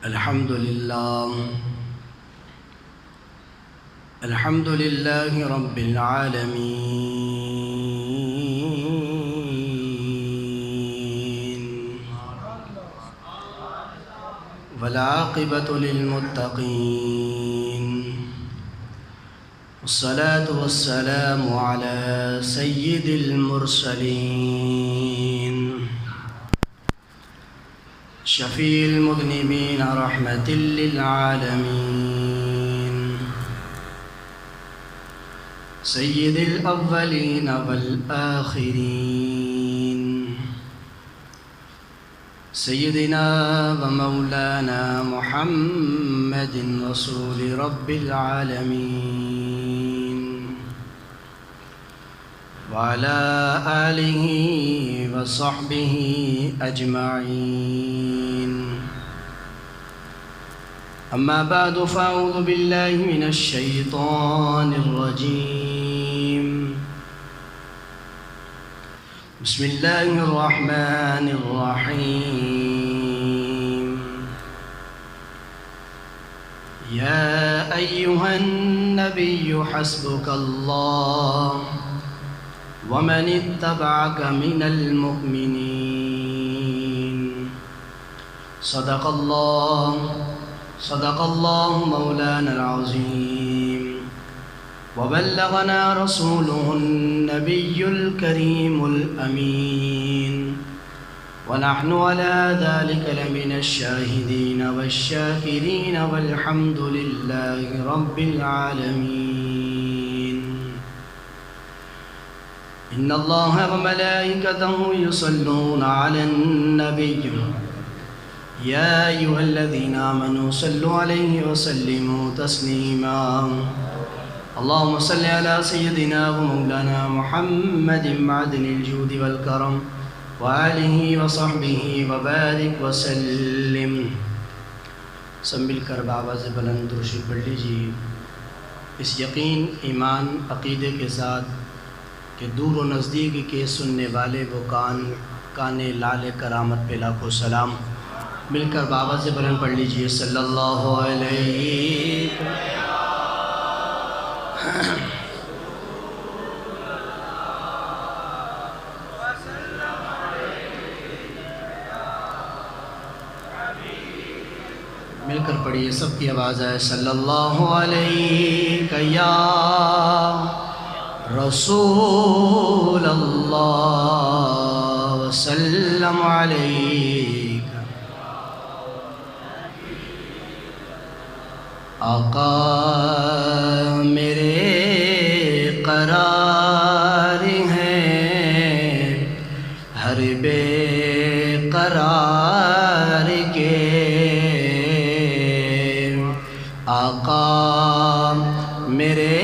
الحمد لله رب العالمين والعاقبة للمتقين والصلاة والسلام على سيد المرسلين شفيع المذنبين رحمة للعالمين سيد الأولين والآخرين سيدنا ومولانا محمد رسول رب العالمين وعلى آله وصحبه أجمعين. أما بعد فأعوذ بالله من الشيطان الرجيم. بسم الله الرحمن الرحيم. يا أيها النبي حسبك الله ومن اتبعك من المؤمنين. صدق الله مولانا العظيم وبلغنا رسوله النبي الكريم الأمين ونحن على ذلك لمن الشاهدين والشاكرين والحمد لله رب العالمين. إن الله وملائكته يصلون على النبي يا أيها الذين آمنوا صلوا عليه وسلموا تسليما. اللهم صل على سيدنا ومولانا محمد معدن الجود والكرم وآله وصحبه وبارك وسلم. سب مل کر بآواز بلند درود پڑھ لیجیے. اس یقین ایمان عقیدے کے ساتھ کہ دور و نزدیک کے سننے والے وہ کان لال کرامت پہ لاکھوں سلام. مل کر بآواز بلند پڑھ لیجیے. صلی اللہ علیہ مل کر پڑھیے. سب کی آواز ہے. صلی اللہ علیہ یا رسول اللہ وسلم علیک. آقا میرے قرار ہیں ہر بے قرار کے. آقا میرے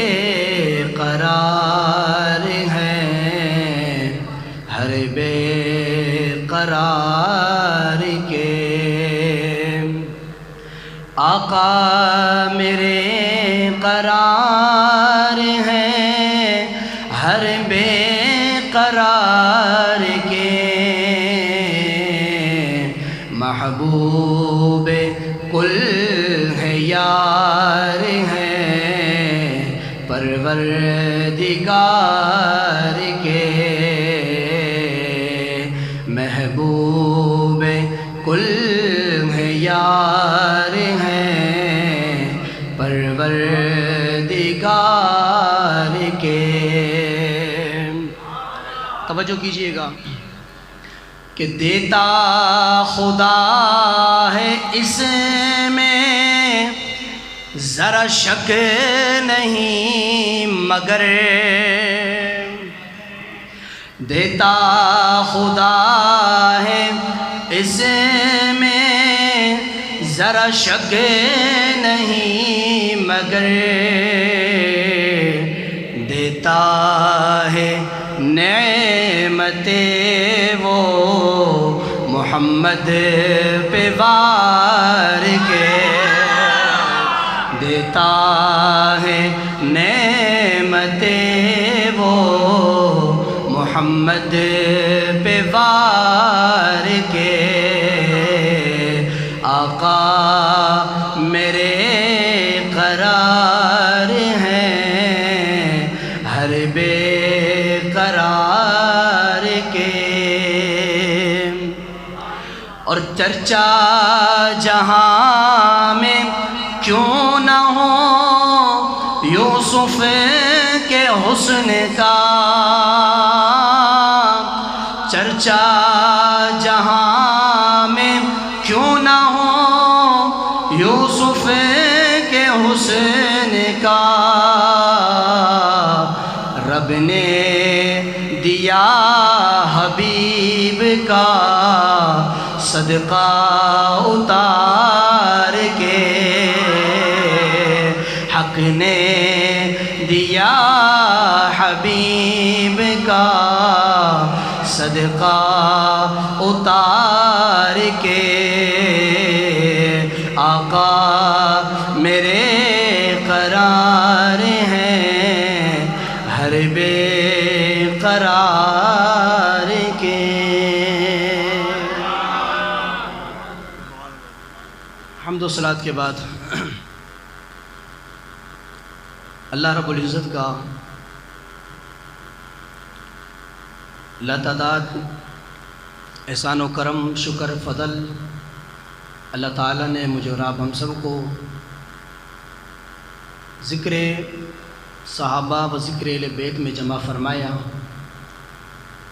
قرار ہیں ہر بے قرار کے. آقا میرے قرار ہیں ہر بے قرار کے. محبوب کل ہے یار ہیں پروردگار کے. محبوب کل ہے یار ہیں پروردگار کے. توجہ کیجئے گا کہ دیتا خدا ہے اس میں ذرا شک نہیں مگر. دیتا خدا ہے اس میں ذرا شک نہیں مگر. دیتا ہے نعمتیں وہ محمد پہ وار کے. دیتا ہے نعمتیں وہ محمد پہ وار کے. آقا میرے قرار ہیں ہر بے قرار کے، اور چرچا جہاں میں کیوں نہ ہو یوسف کے حسن کا، چرچا جہاں میں کیوں نہ ہو یوسف کے حسن کا، رب نے دیا حبیب کا صدقہ اتار کے، حق نے دیا حبیب کا صدقہ اتار کے، آقا میرے قرار ہیں ہر بے قرار کے۔ حمد و صلوات کے بعد اللہ رب العزت کا لاتعداد احسان و کرم، شکر، فضل اللہ تعالیٰ نے مجھے اور آپ ہم سب کو ذکر صحابہ و ذکر اہل بیت میں جمع فرمایا۔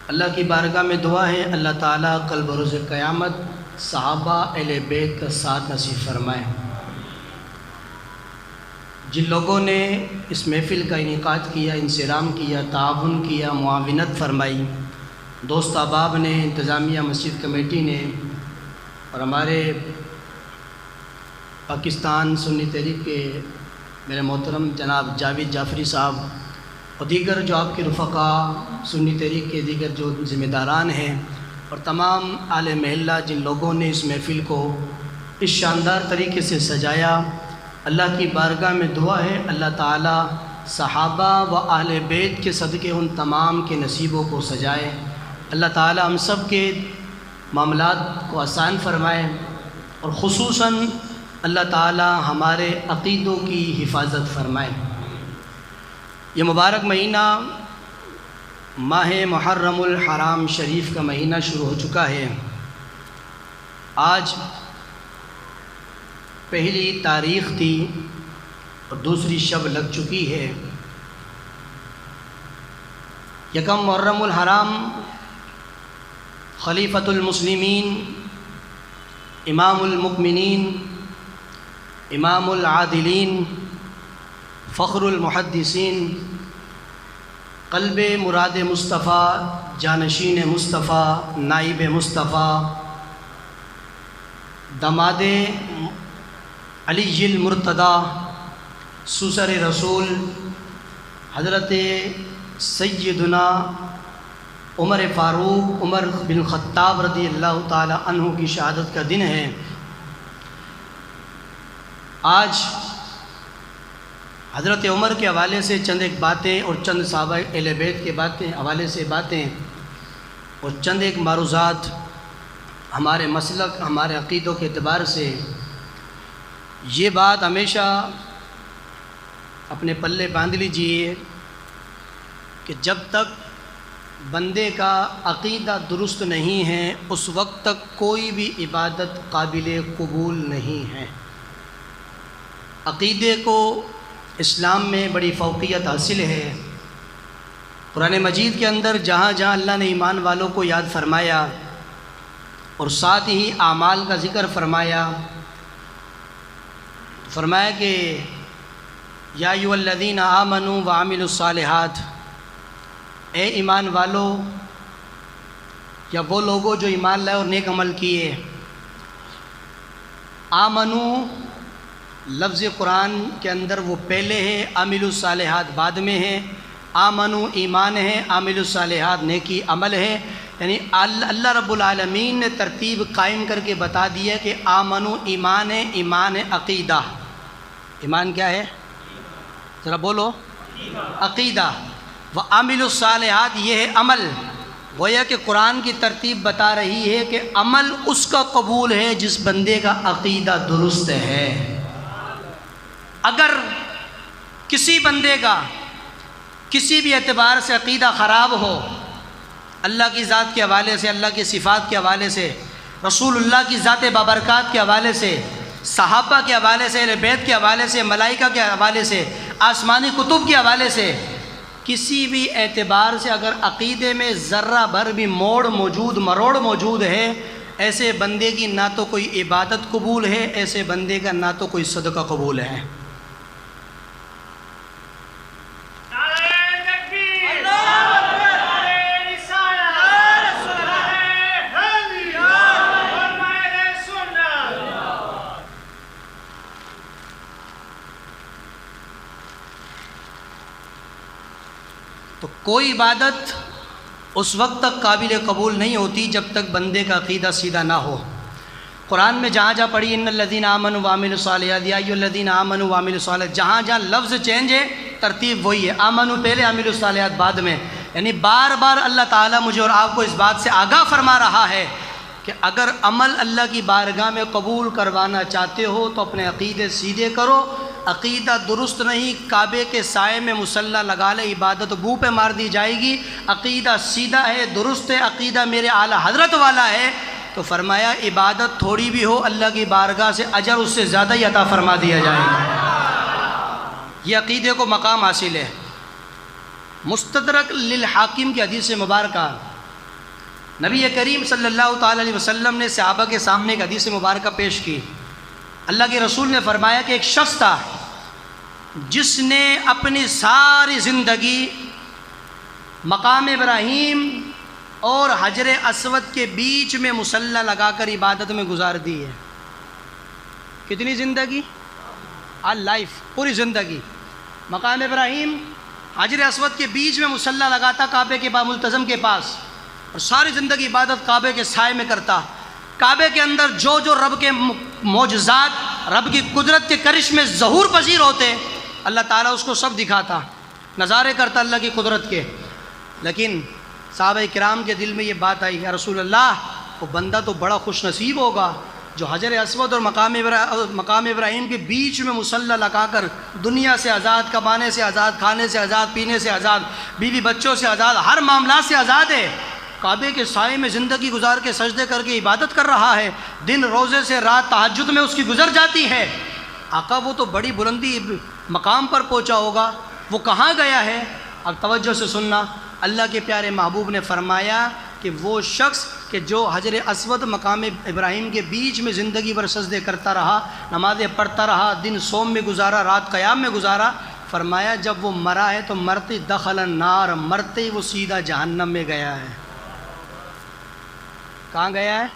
اللہ کی بارگاہ میں دعا ہے اللہ تعالیٰ کل بروز قیامت صحابہ اہل بیت کا ساتھ نصیب فرمائے۔ جن لوگوں نے اس محفل کا انعقاد کیا، انصرام کیا، تعاون کیا، معاونت فرمائی، دوست احباب نے، انتظامیہ مسجد کمیٹی نے، اور ہمارے پاکستان سنی تحریک کے میرے محترم جناب جاوید جعفری صاحب اور دیگر جو آپ کے رفقا سنی تحریک کے دیگر جو ذمہ داران ہیں، اور تمام اہل محلہ جن لوگوں نے اس محفل کو اس شاندار طریقے سے سجایا، اللہ کی بارگاہ میں دعا ہے اللہ تعالیٰ صحابہ و اہل بیت کے صدقے ان تمام کے نصیبوں کو سجائے، اللہ تعالیٰ ہم سب کے معاملات کو آسان فرمائے، اور خصوصاً اللہ تعالیٰ ہمارے عقیدوں کی حفاظت فرمائے۔ یہ مبارک مہینہ ماہ محرم الحرام شریف کا مہینہ شروع ہو چکا ہے۔ آج پہلی تاریخ تھی اور دوسری شب لگ چکی ہے۔ یکم محرم الحرام خلیفۃ المسلمین، امام المؤمنین، امام العادلین، فخر المحدثین، قلب مراد مصطفیٰ، جانشین مصطفیٰ، نائب مصطفیٰ، داماد علی المرتضیٰ، سسر رسول حضرت سیدنا عمر فاروق عمر بن خطاب رضی اللہ تعالی عنہ کی شہادت کا دن ہے۔ آج حضرت عمر کے حوالے سے چند ایک باتیں اور چند صحابہ اہل بیت کے حوالے سے باتیں اور چند ایک معروضات ہمارے مسلک، ہمارے عقیدوں کے اعتبار سے یہ بات ہمیشہ اپنے پلے باندھ لیجئے کہ جب تک بندے کا عقیدہ درست نہیں ہے اس وقت تک کوئی بھی عبادت قابل قبول نہیں ہے۔ عقیدے کو اسلام میں بڑی فوقیت حاصل ہے۔ قرآن مجید کے اندر جہاں جہاں اللہ نے ایمان والوں کو یاد فرمایا اور ساتھ ہی اعمال کا ذکر فرمایا کہ یا ایھا الذین آمنوا وعملوا الصالحات، اے ایمان والو، یا وہ لوگوں جو ایمان لائے اور نیک عمل کیے۔ آمنو لفظ قرآن کے اندر وہ پہلے ہے، عامل الصالحات بعد میں ہے۔ آمنو ایمان ہے، عامل الصالحات نیکی عمل ہے، یعنی اللہ رب العالمین نے ترتیب قائم کر کے بتا دیا کہ آمنو ایمان ہے، ایمان ہے عقیدہ۔ ایمان کیا ہے؟ ذرا بولو، عقیدہ۔ وعامل الصالحات یہ ہے عمل، گویا کہ قرآن کی ترتیب بتا رہی ہے کہ عمل اس کا قبول ہے جس بندے کا عقیدہ درست ہے۔ اگر کسی بندے کا کسی بھی اعتبار سے عقیدہ خراب ہو، اللہ کی ذات کے حوالے سے، اللہ کی صفات کے حوالے سے، رسول اللہ کی ذات بابرکات کے حوالے سے، صحابہ کے حوالے سے، اہل بیت کے حوالے سے، ملائکہ کے حوالے سے، آسمانی کتب کے حوالے سے، کسی بھی اعتبار سے اگر عقیدے میں ذرہ بھر بھی مروڑ موجود ہے، ایسے بندے کی نہ تو کوئی عبادت قبول ہے، ایسے بندے کا نہ تو کوئی صدقہ قبول ہے۔ تو کوئی عبادت اس وقت تک قابل قبول نہیں ہوتی جب تک بندے کا عقیدہ سیدھا نہ ہو۔ قرآن میں جہاں جہاں پڑھی ان الذین آمنوا وعملوا الصالحات یا ایھا الذین آمنوا وعملوا الصالحات، جہاں جہاں لفظ چینج ہے ترتیب وہی ہے، آمنوا پہلے عملوا الصالحات بعد میں، یعنی بار بار اللہ تعالیٰ مجھے اور آپ کو اس بات سے آگاہ فرما رہا ہے کہ اگر عمل اللہ کی بارگاہ میں قبول کروانا چاہتے ہو تو اپنے عقیدے سیدھے کرو۔ عقیدہ درست نہیں، کعبے کے سائے میں مصلی لگا لے، عبادت بو پہ مار دی جائے گی۔ عقیدہ سیدھا ہے، درست ہے، عقیدہ میرے اعلیٰ حضرت والا ہے، تو فرمایا عبادت تھوڑی بھی ہو اللہ کی بارگاہ سے اجر اس سے زیادہ ہی عطا فرما دیا جائے گا۔ یہ عقیدے کو مقام حاصل ہے۔ مستدرک للحاکم کی حدیث مبارکہ، نبی کریم صلی اللہ تعالی علیہ وسلم نے صحابہ کے سامنے ایک حدیث مبارکہ پیش کی۔ اللہ کے رسول نے فرمایا کہ ایک شخص تھا جس نے اپنی ساری زندگی مقام ابراہیم اور حجر اسود کے بیچ میں مصلی لگا کر عبادت میں گزار دی ہے۔ کتنی زندگی؟ لائف، پوری زندگی مقام ابراہیم حجر اسود کے بیچ میں مصلی لگاتا کعبے کے ملتزم کے پاس، اور ساری زندگی عبادت کعبے کے سائے میں کرتا۔ کعبے کے اندر جو جو رب کے معجزات، رب کی قدرت کے کرشمے ظہور پذیر ہوتے، اللہ تعالیٰ اس کو سب دکھاتا، نظارے کرتا اللہ کی قدرت کے۔ لیکن صحابہ کرام کے دل میں یہ بات آئی، یا رسول اللہ، وہ بندہ تو بڑا خوش نصیب ہوگا جو حجر اسود اور مقام ابراہیم کے بیچ میں مصلی لگا کر دنیا سے آزاد، کمانے سے آزاد، کھانے سے آزاد، پینے سے آزاد، بیوی بچوں سے آزاد، ہر معاملات سے آزاد ہے، کعبے کے سائے میں زندگی گزار کے سجدے کر کے عبادت کر رہا ہے، دن روزے سے رات تہجد میں اس کی گزر جاتی ہے۔ آقا وہ تو بڑی بلندی مقام پر پہنچا ہوگا، وہ کہاں گیا ہے؟ اب توجہ سے سننا، اللہ کے پیارے محبوب نے فرمایا کہ وہ شخص کہ جو حجر اسود مقام ابراہیم کے بیچ میں زندگی بھر سجدے کرتا رہا، نمازیں پڑھتا رہا، دن صوم میں گزارا، رات قیام میں گزارا، فرمایا جب وہ مرا ہے تو مرتے دخل النار، مرتے ہی وہ سیدھا جہنم میں گیا ہے۔ کہاں گیا ہے؟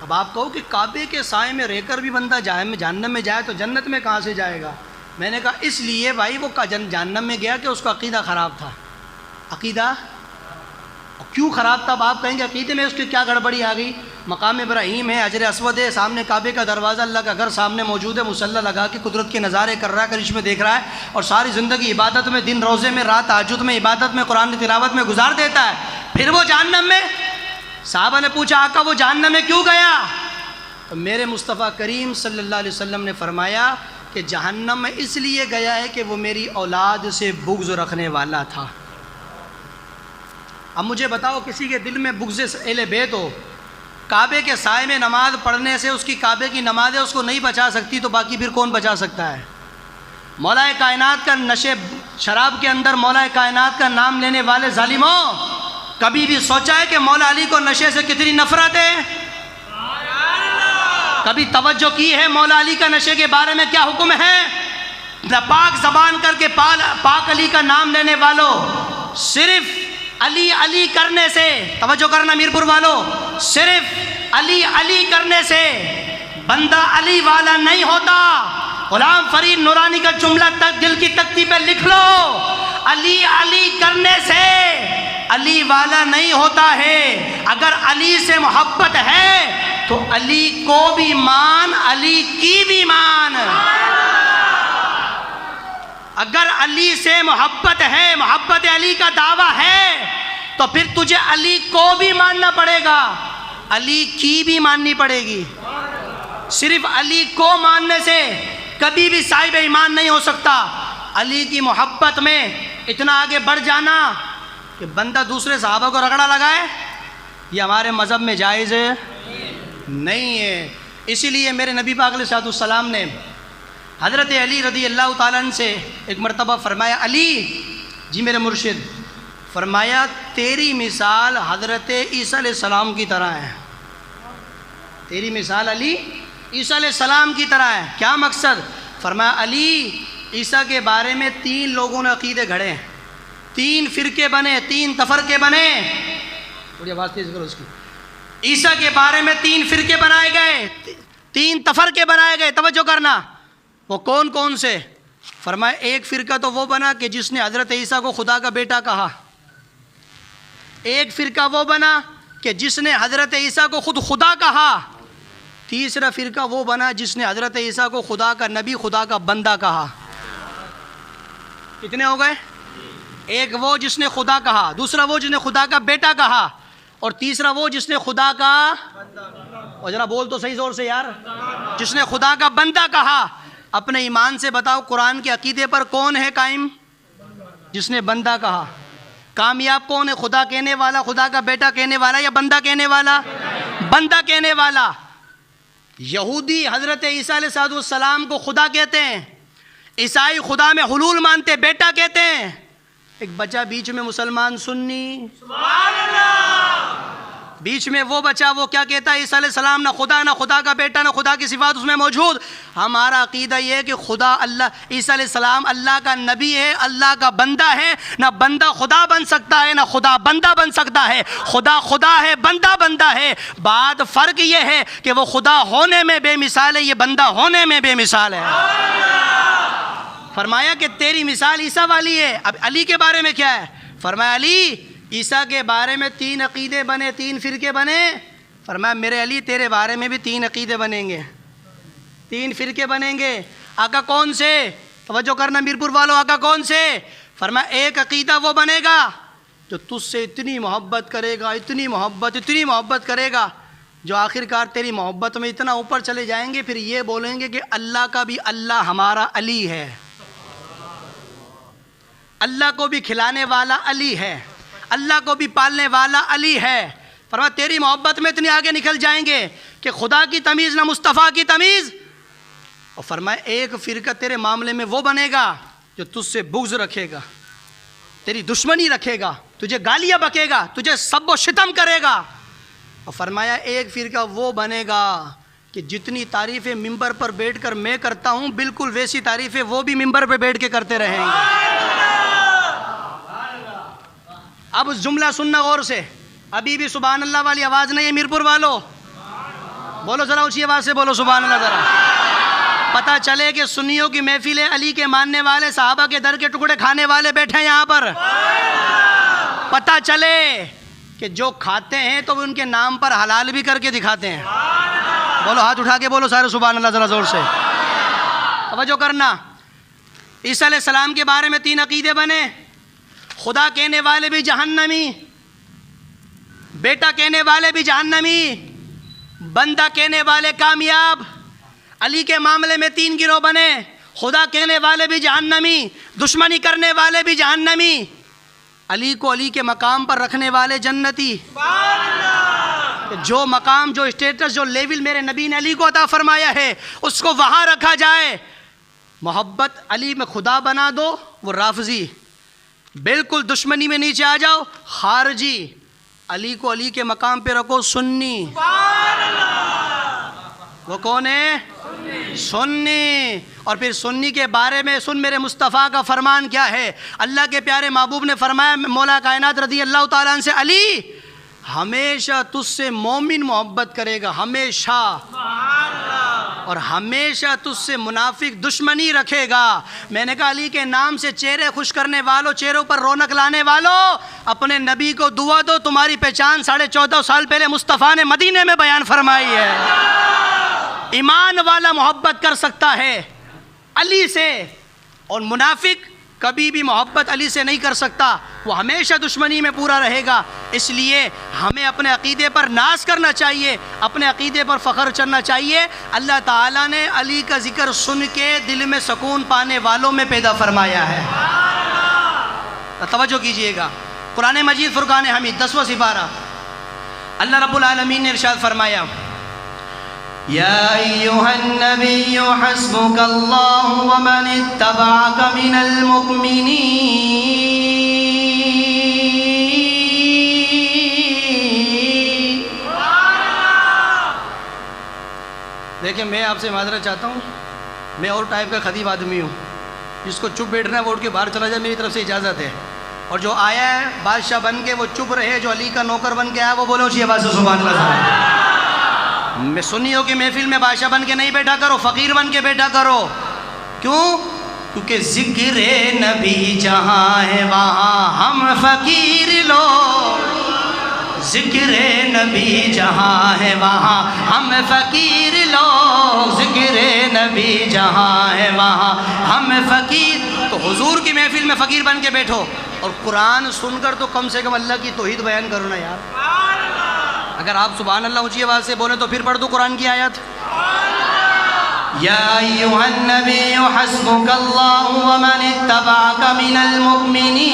اب آپ کہو کہ کعبے کے سائے میں رہ کر بھی بندہ جہنم میں جائے تو جنت میں کہاں سے جائے گا؟ میں نے کہا اس لیے بھائی وہ جہنم میں گیا کہ اس کا عقیدہ خراب تھا۔ عقیدہ کیوں خراب تھا؟ اب آپ کہیں گے عقیدے میں اس کی کیا گڑبڑی آ گئی؟ مقام ابراہیم ہے، حجر اسود ہے، سامنے کعبے کا دروازہ، اللہ کا گھر سامنے موجود ہے، مصلی لگا کے قدرت کے نظارے کر رہا ہے، کرشمے دیکھ رہا ہے، اور ساری زندگی عبادت میں، دن روزے میں، رات تہجد میں، عبادت میں، قرآن کی تلاوت میں گزار دیتا ہے، پھر وہ جہنم میں؟ صحابہ نے پوچھا آقا وہ جہنم میں کیوں گیا؟ تو میرے مصطفیٰ کریم صلی اللہ علیہ وسلم نے فرمایا کہ جہنم میں اس لیے گیا ہے کہ وہ میری اولاد سے بغض رکھنے والا تھا۔ اب مجھے بتاؤ کسی کے دل میں بغض اہل بیت ہو، کعبے کے سائے میں نماز پڑھنے سے اس کی کعبے کی نمازیں اس کو نہیں بچا سکتی تو باقی پھر کون بچا سکتا ہے؟ مولا کائنات کا نشے شراب کے اندر مولا کائنات کا نام لینے والے ظالموں، کبھی بھی سوچا ہے کہ مولا علی کو نشے سے کتنی نفرت ہے؟ کبھی توجہ کی ہے مولا علی کا نشے کے بارے میں کیا حکم ہے؟ پاک زبان کر کے پاک علی کا نام لینے والوں، صرف علی علی کرنے سے، توجہ کرنا میرپور والوں، صرف علی علی کرنے سے بندہ علی والا نہیں ہوتا۔ غلام فرید نورانی کا جملہ تک دل کی تختی پہ لکھ لو، علی علی کرنے سے علی والا نہیں ہوتا ہے۔ اگر علی سے محبت ہے تو علی کو بھی مان، علی کی بھی مان۔ اگر علی سے محبت ہے، محبت علی کا دعویٰ ہے تو پھر تجھے علی کو بھی ماننا پڑے گا، علی کی بھی ماننی پڑے گی۔ صرف علی کو ماننے سے کبھی بھی صاحب ایمان نہیں ہو سکتا۔ علی کی محبت میں اتنا آگے بڑھ جانا کہ بندہ دوسرے صحابہ کو رگڑا لگائے، یہ ہمارے مذہب میں جائز نہیں ہے۔ اسی لیے میرے نبی پاک علیہ السلام نے حضرت علی رضی اللہ تعالیٰ عنہ سے ایک مرتبہ فرمایا، علی جی میرے مرشد، فرمایا تیری مثال حضرت عیسیٰ علیہ السلام کی طرح ہے، تیری مثال علی عیسیٰ علیہ السلام کی طرح ہے۔ کیا مقصد؟ فرمایا علی عیسیٰ کے بارے میں 3 لوگوں نے عقیدے گھڑے، 3 فرقے بنے، 3 تفرقے بنے، تھوڑی آواز تیز کرو اس کی۔ عیسیٰ کے بارے میں 3 فرقے بنائے گئے، 3 تفرقے بنائے گئے، توجہ کرنا۔ وہ کون کون سے؟ فرمایا ایک فرقہ تو وہ بنا کہ جس نے حضرت عیسیٰ کو خدا کا بیٹا کہا، ایک فرقہ وہ بنا کہ جس نے حضرت عیسیٰ کو خود خدا کہا، تیسرا فرقہ وہ بنا جس نے حضرت عیسیٰ کو خدا کا نبی، خدا کا بندہ کہا۔ کتنے ہو گئے؟ ایک وہ جس نے خدا کہا، دوسرا وہ جس نے خدا کا بیٹا کہا، اور تیسرا وہ جس نے خدا کا، اور ذرا بول تو صحیح زور سے یار، جس نے خدا کا بندہ کہا۔ اپنے ایمان سے بتاؤ قرآن کے عقیدے پر کون ہے قائم؟ جس نے بندہ کہا۔ کامیاب کون ہے؟ خدا کہنے والا، خدا کا بیٹا کہنے والا، یا بندہ کہنے والا؟ بندہ کہنے والا۔ یہودی حضرت عیسیٰ علیہ السلام کو خدا کہتے ہیں، عیسائی خدا میں حلول مانتے، بیٹا کہتے ہیں۔ ایک بچہ بیچ میں مسلمان سنی، سبحان اللہ، بیچ میں وہ بچہ وہ کیا کہتا ہے؟ عیسیٰ علیہ السلام نہ خدا، نہ خدا کا بیٹا، نہ خدا کی صفات اس میں موجود۔ ہمارا عقیدہ یہ ہے کہ خدا اللہ، عیسیٰ علیہ السلام اللہ کا نبی ہے، اللہ کا بندہ ہے۔ نہ بندہ خدا بن سکتا ہے، نہ خدا بندہ بن سکتا ہے۔ خدا خدا ہے، بندہ بندہ ہے۔ بات فرق یہ ہے کہ وہ خدا ہونے میں بے مثال ہے، یہ بندہ ہونے میں بے مثال ہے۔ فرمایا کہ تیری مثال عیسیٰ والی ہے۔ اب علی کے بارے میں کیا ہے؟ فرمایا علی عیسیٰ کے بارے میں 3 عقیدے بنے، 3 فرقے بنے۔ فرمایا میرے علی تیرے بارے میں بھی 3 عقیدے بنیں گے، 3 فرقے بنیں گے۔ آقا کون سے؟ توجہ کرنا میرپور والوں، آقا کون سے؟ فرمایا ایک عقیدہ وہ بنے گا جو تجھ سے اتنی محبت کرے گا، اتنی محبت کرے گا، جو آخر کار تیری محبت میں اتنا اوپر چلے جائیں گے، پھر یہ بولیں گے کہ اللہ کا بھی اللہ ہمارا علی ہے، اللہ کو بھی کھلانے والا علی ہے، اللہ کو بھی پالنے والا علی ہے۔ فرمایا تیری محبت میں اتنی آگے نکل جائیں گے کہ خدا کی تمیز نہ مصطفیٰ کی تمیز۔ اور فرمایا ایک فرقہ تیرے معاملے میں وہ بنے گا جو تجھ سے بغض رکھے گا، تیری دشمنی رکھے گا، تجھے گالیاں بکے گا، تجھے سب و شتم کرے گا۔ اور فرمایا ایک فرقہ وہ بنے گا کہ جتنی تعریفیں ممبر پر بیٹھ کر میں کرتا ہوں، بالکل ویسی تعریفیں وہ بھی ممبر پہ بیٹھ کے کرتے رہیں گے۔ اب جملہ سننا غور سے، ابھی بھی سبحان اللہ والی آواز نہیں ہے میرپور والو، بولو ذرا اونچی آواز سے بولو سبحان اللہ ذرا، پتہ چلے کہ سنیوں کی محفل ہے، علی کے ماننے والے، صحابہ کے در کے ٹکڑے کھانے والے بیٹھے ہیں یہاں پر۔ پتہ چلے کہ جو کھاتے ہیں تو ان کے نام پر حلال بھی کر کے دکھاتے ہیں۔ بولو ہاتھ اٹھا کے بولو سارے سبحان اللہ ذرا زور سے، توجہ کرنا۔ عیسیٰ علیہ السلام کے بارے میں 3 عقیدے بنے، خدا کہنے والے بھی جہنمی، بیٹا کہنے والے بھی جہنمی، بندہ کہنے والے کامیاب۔ علی کے معاملے میں 3 گروہ بنے، خدا کہنے والے بھی جہنمی، دشمنی کرنے والے بھی جہنمی، علی کو علی کے مقام پر رکھنے والے جنتی۔ جو مقام، جو اسٹیٹس، جو لیول میرے نبی نے علی کو عطا فرمایا ہے اس کو وہاں رکھا جائے۔ محبت علی میں خدا بنا دو وہ رافضی، بالکل دشمنی میں نیچے آ جاؤ خارجی، علی کو علی کے مقام پہ رکھو سنی۔ وہ کون ہے؟ سنی۔ اور پھر سنی کے بارے میں سن میرے مصطفیٰ کا فرمان کیا ہے۔ اللہ کے پیارے محبوب نے فرمایا مولا کائنات رضی اللہ تعالیٰ عنہ سے، علی ہمیشہ تجھ سے مومن محبت کرے گا، ہمیشہ، اور ہمیشہ تجھ سے منافق دشمنی رکھے گا۔ میں نے کہا علی کے نام سے چہرے خوش کرنے والوں، چہروں پر رونق لانے والوں، اپنے نبی کو دعا دو، تمہاری پہچان 14.5 سال پہلے مصطفیٰ نے مدینے میں بیان فرمائی ہے۔ ایمان والا محبت کر سکتا ہے علی سے، اور منافق کبھی بھی محبت علی سے نہیں کر سکتا، وہ ہمیشہ دشمنی میں پورا رہے گا۔ اس لیے ہمیں اپنے عقیدے پر ناز کرنا چاہیے، اپنے عقیدے پر فخر کرنا چاہیے۔ اللہ تعالیٰ نے علی کا ذکر سن کے دل میں سکون پانے والوں میں پیدا فرمایا ہے۔ توجہ کیجئے گا، قرآن مجید فرقان حمید 10واں سپارہ، اللہ رب العالمین نے ارشاد فرمایا، یا ایہا النبی حسبک اللہ ومن اتبعک من المؤمنین۔ دیکھیں میں آپ سے معذرت چاہتا ہوں، میں اور ٹائپ کا خطیب آدمی ہوں، جس کو چپ بیٹھنا ہے وہ اٹھ کے باہر چلا جائے، میری طرف سے اجازت ہے۔ اور جو آیا ہے بادشاہ بن کے وہ چپ رہے، جو علی کا نوکر بن کے آیا وہ بولو اچھی آواز سے سبحان اللہ۔ میں سنی ہو کہ محفل میں بادشاہ بن کے نہیں بیٹھا کرو، فقیر بن کے بیٹھا کرو۔ کیوں؟ کیونکہ ذکر نبی جہاں ہے وہاں ہم فقیر لوگ، ذکر نبی جہاں ہے وہاں ہم فقیر لوگ، ذکر نبی جہاں ہے وہاں ہم فقیر۔ تو حضور کی محفل میں فقیر بن کے بیٹھو، اور قرآن سن کر تو کم سے کم اللہ کی توحید بیان کرو نا یار۔ اگر آپ سبحان اللہ اونچی آواز سے بولیں تو پھر پڑھ دو قرآن کی آیت، یا ایھا النبی حسبک اللہ ومن اتبعک من المؤمنین۔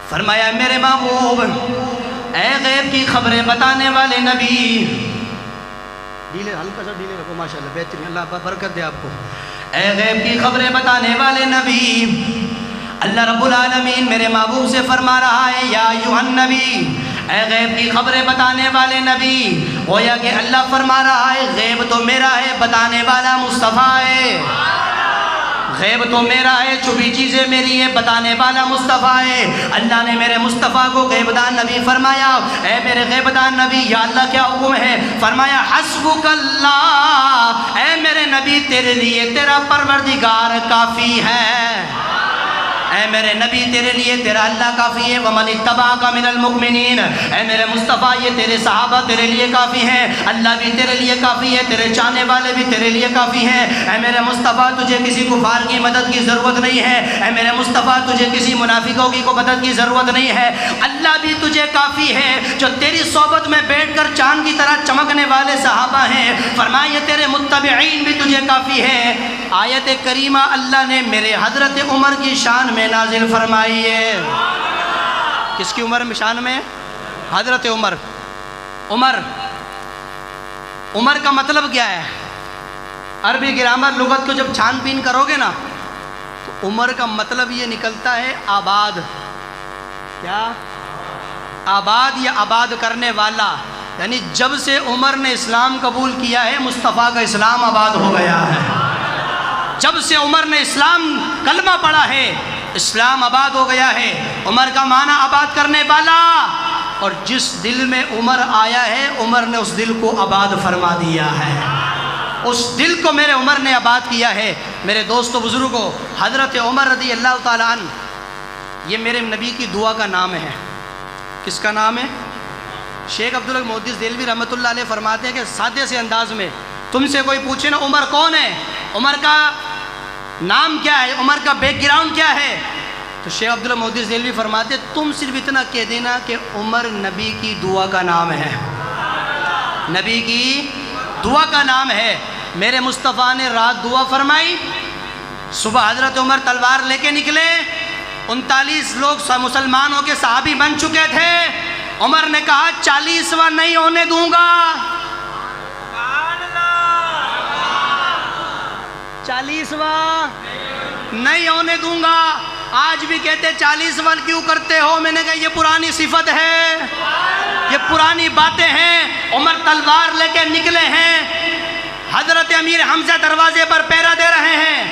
فرمایا میرے محبوب، اے غیب کی خبریں بتانے والے نبی، ڈھیلے ہلکا سا ڈھیلے رکھو ماشاءاللہ، بہترین، اللہ برکت دے آپ کو۔ اے غیب کی خبریں بتانے والے نبی، اللہ رب العالمین میرے محبوب سے فرما رہا ہے، یا ایھا النبی، اے غیب کی خبریں بتانے والے نبی۔ گویا کہ اللہ فرما رہا ہے غیب تو میرا ہے، بتانے والا مصطفیٰ ہے۔ غیب تو میرا ہے، چھپی چیزیں میری ہے، بتانے والا مصطفیٰ ہے۔ اللہ نے میرے مصطفیٰ کو غیب دان نبی فرمایا۔ اے میرے غیب دان نبی، یا اللہ کیا حکم ہے؟ فرمایا حسبک اللہ، اے میرے نبی تیرے لیے تیرا پروردگار کافی ہے۔ اے میرے نبی تیرے لیے تیرا اللہ کافی ہے۔ ومن اتبعک من المؤمنین، اے میرے مصطفیٰ یہ تیرے صحابہ تیرے لیے کافی ہیں، اللہ بھی تیرے لیے کافی ہے، تیرے چاہنے والے بھی تیرے لیے کافی ہیں۔ اے میرے مصطفیٰ تجھے کسی کفار کی مدد کی ضرورت نہیں ہے، اے میرے مصطفیٰ تجھے کسی منافقوں کی مدد کی ضرورت نہیں ہے، اللہ بھی تجھے کافی ہے۔ جو تیری صحبت میں بیٹھ کر چاند کی طرح چمکنے والے صحابہ ہیں، فرمایا یہ تیرے متبعین بھی تجھے کافی ہے۔ آیت کریمہ اللہ نے میرے حضرت عمر کی شان میں نازل فرمائی ہے۔ کس کی عمر میں شان میں؟ حضرت عمر۔ عمر کا مطلب کیا ہے؟ عربی گرامر لغت کو جب چھان بین کرو گے نا تو عمر کا مطلب یہ نکلتا ہے آباد۔ کیا؟ آباد یا آباد کرنے والا، یعنی جب سے عمر نے اسلام قبول کیا ہے مصطفیٰ کا اسلام آباد ہو گیا ہے۔ جب سے عمر نے اسلام کلمہ پڑھا ہے اسلام آباد ہو گیا ہے۔ عمر کا معنی آباد کرنے والا، اور جس دل میں عمر آیا ہے عمر نے اس دل کو آباد فرما دیا ہے، اس دل کو میرے عمر نے آباد کیا ہے۔ میرے دوستو بزرگوں، حضرت عمر رضی اللہ تعالیٰ عنہ، یہ میرے نبی کی دعا کا نام ہے۔ کس کا نام ہے؟ شیخ عبدالحق محدث دہلوی رحمۃ اللہ علیہ فرماتے ہیں کہ سادے سے انداز میں تم سے کوئی پوچھے نا عمر کون ہے، عمر کا نام کیا ہے، عمر کا بیک گراؤنڈ کیا ہے، تو شیخ عبدالحق محدث دہلوی فرماتے تم صرف اتنا کہہ دینا کہ عمر نبی کی دعا کا نام ہے، نبی کی دعا کا نام ہے۔ میرے مصطفیٰ نے رات دعا فرمائی، صبح حضرت عمر تلوار لے کے نکلے، 39 لوگ مسلمان ہو کے صحابی بن چکے تھے۔ عمر نے کہا 40واں نہیں ہونے دوں گا، 40واں نہیں ہونے دوں گا۔ آج بھی کہتے 40واں کیوں کرتے ہو؟ میں نے کہا یہ پرانی صفت ہے، یہ پرانی باتیں ہیں۔ عمر تلوار لے کے نکلے ہیں، حضرت امیر حمزہ دروازے پر پہرا دے رہے ہیں،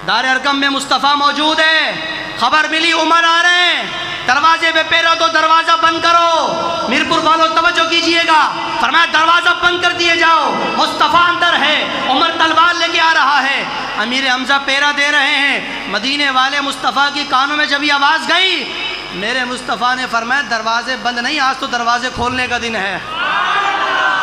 دار ارقم میں مصطفیٰ موجود ہے، خبر ملی عمر آ رہے ہیں، دروازے پہ پہرا تو دروازہ بند کرو۔ میرپور والوں توجہ کیجئے گا، فرمایا دروازہ بند کر دیے جاؤ، مصطفیٰ اندر ہے، عمر تلوار لے کے آ رہا ہے، امیر حمزہ پہرا دے رہے ہیں۔ مدینے والے مصطفیٰ کی کانوں میں جب یہ آواز گئی، میرے مصطفیٰ نے فرمایا دروازے بند نہیں، آج تو دروازے کھولنے کا دن ہے۔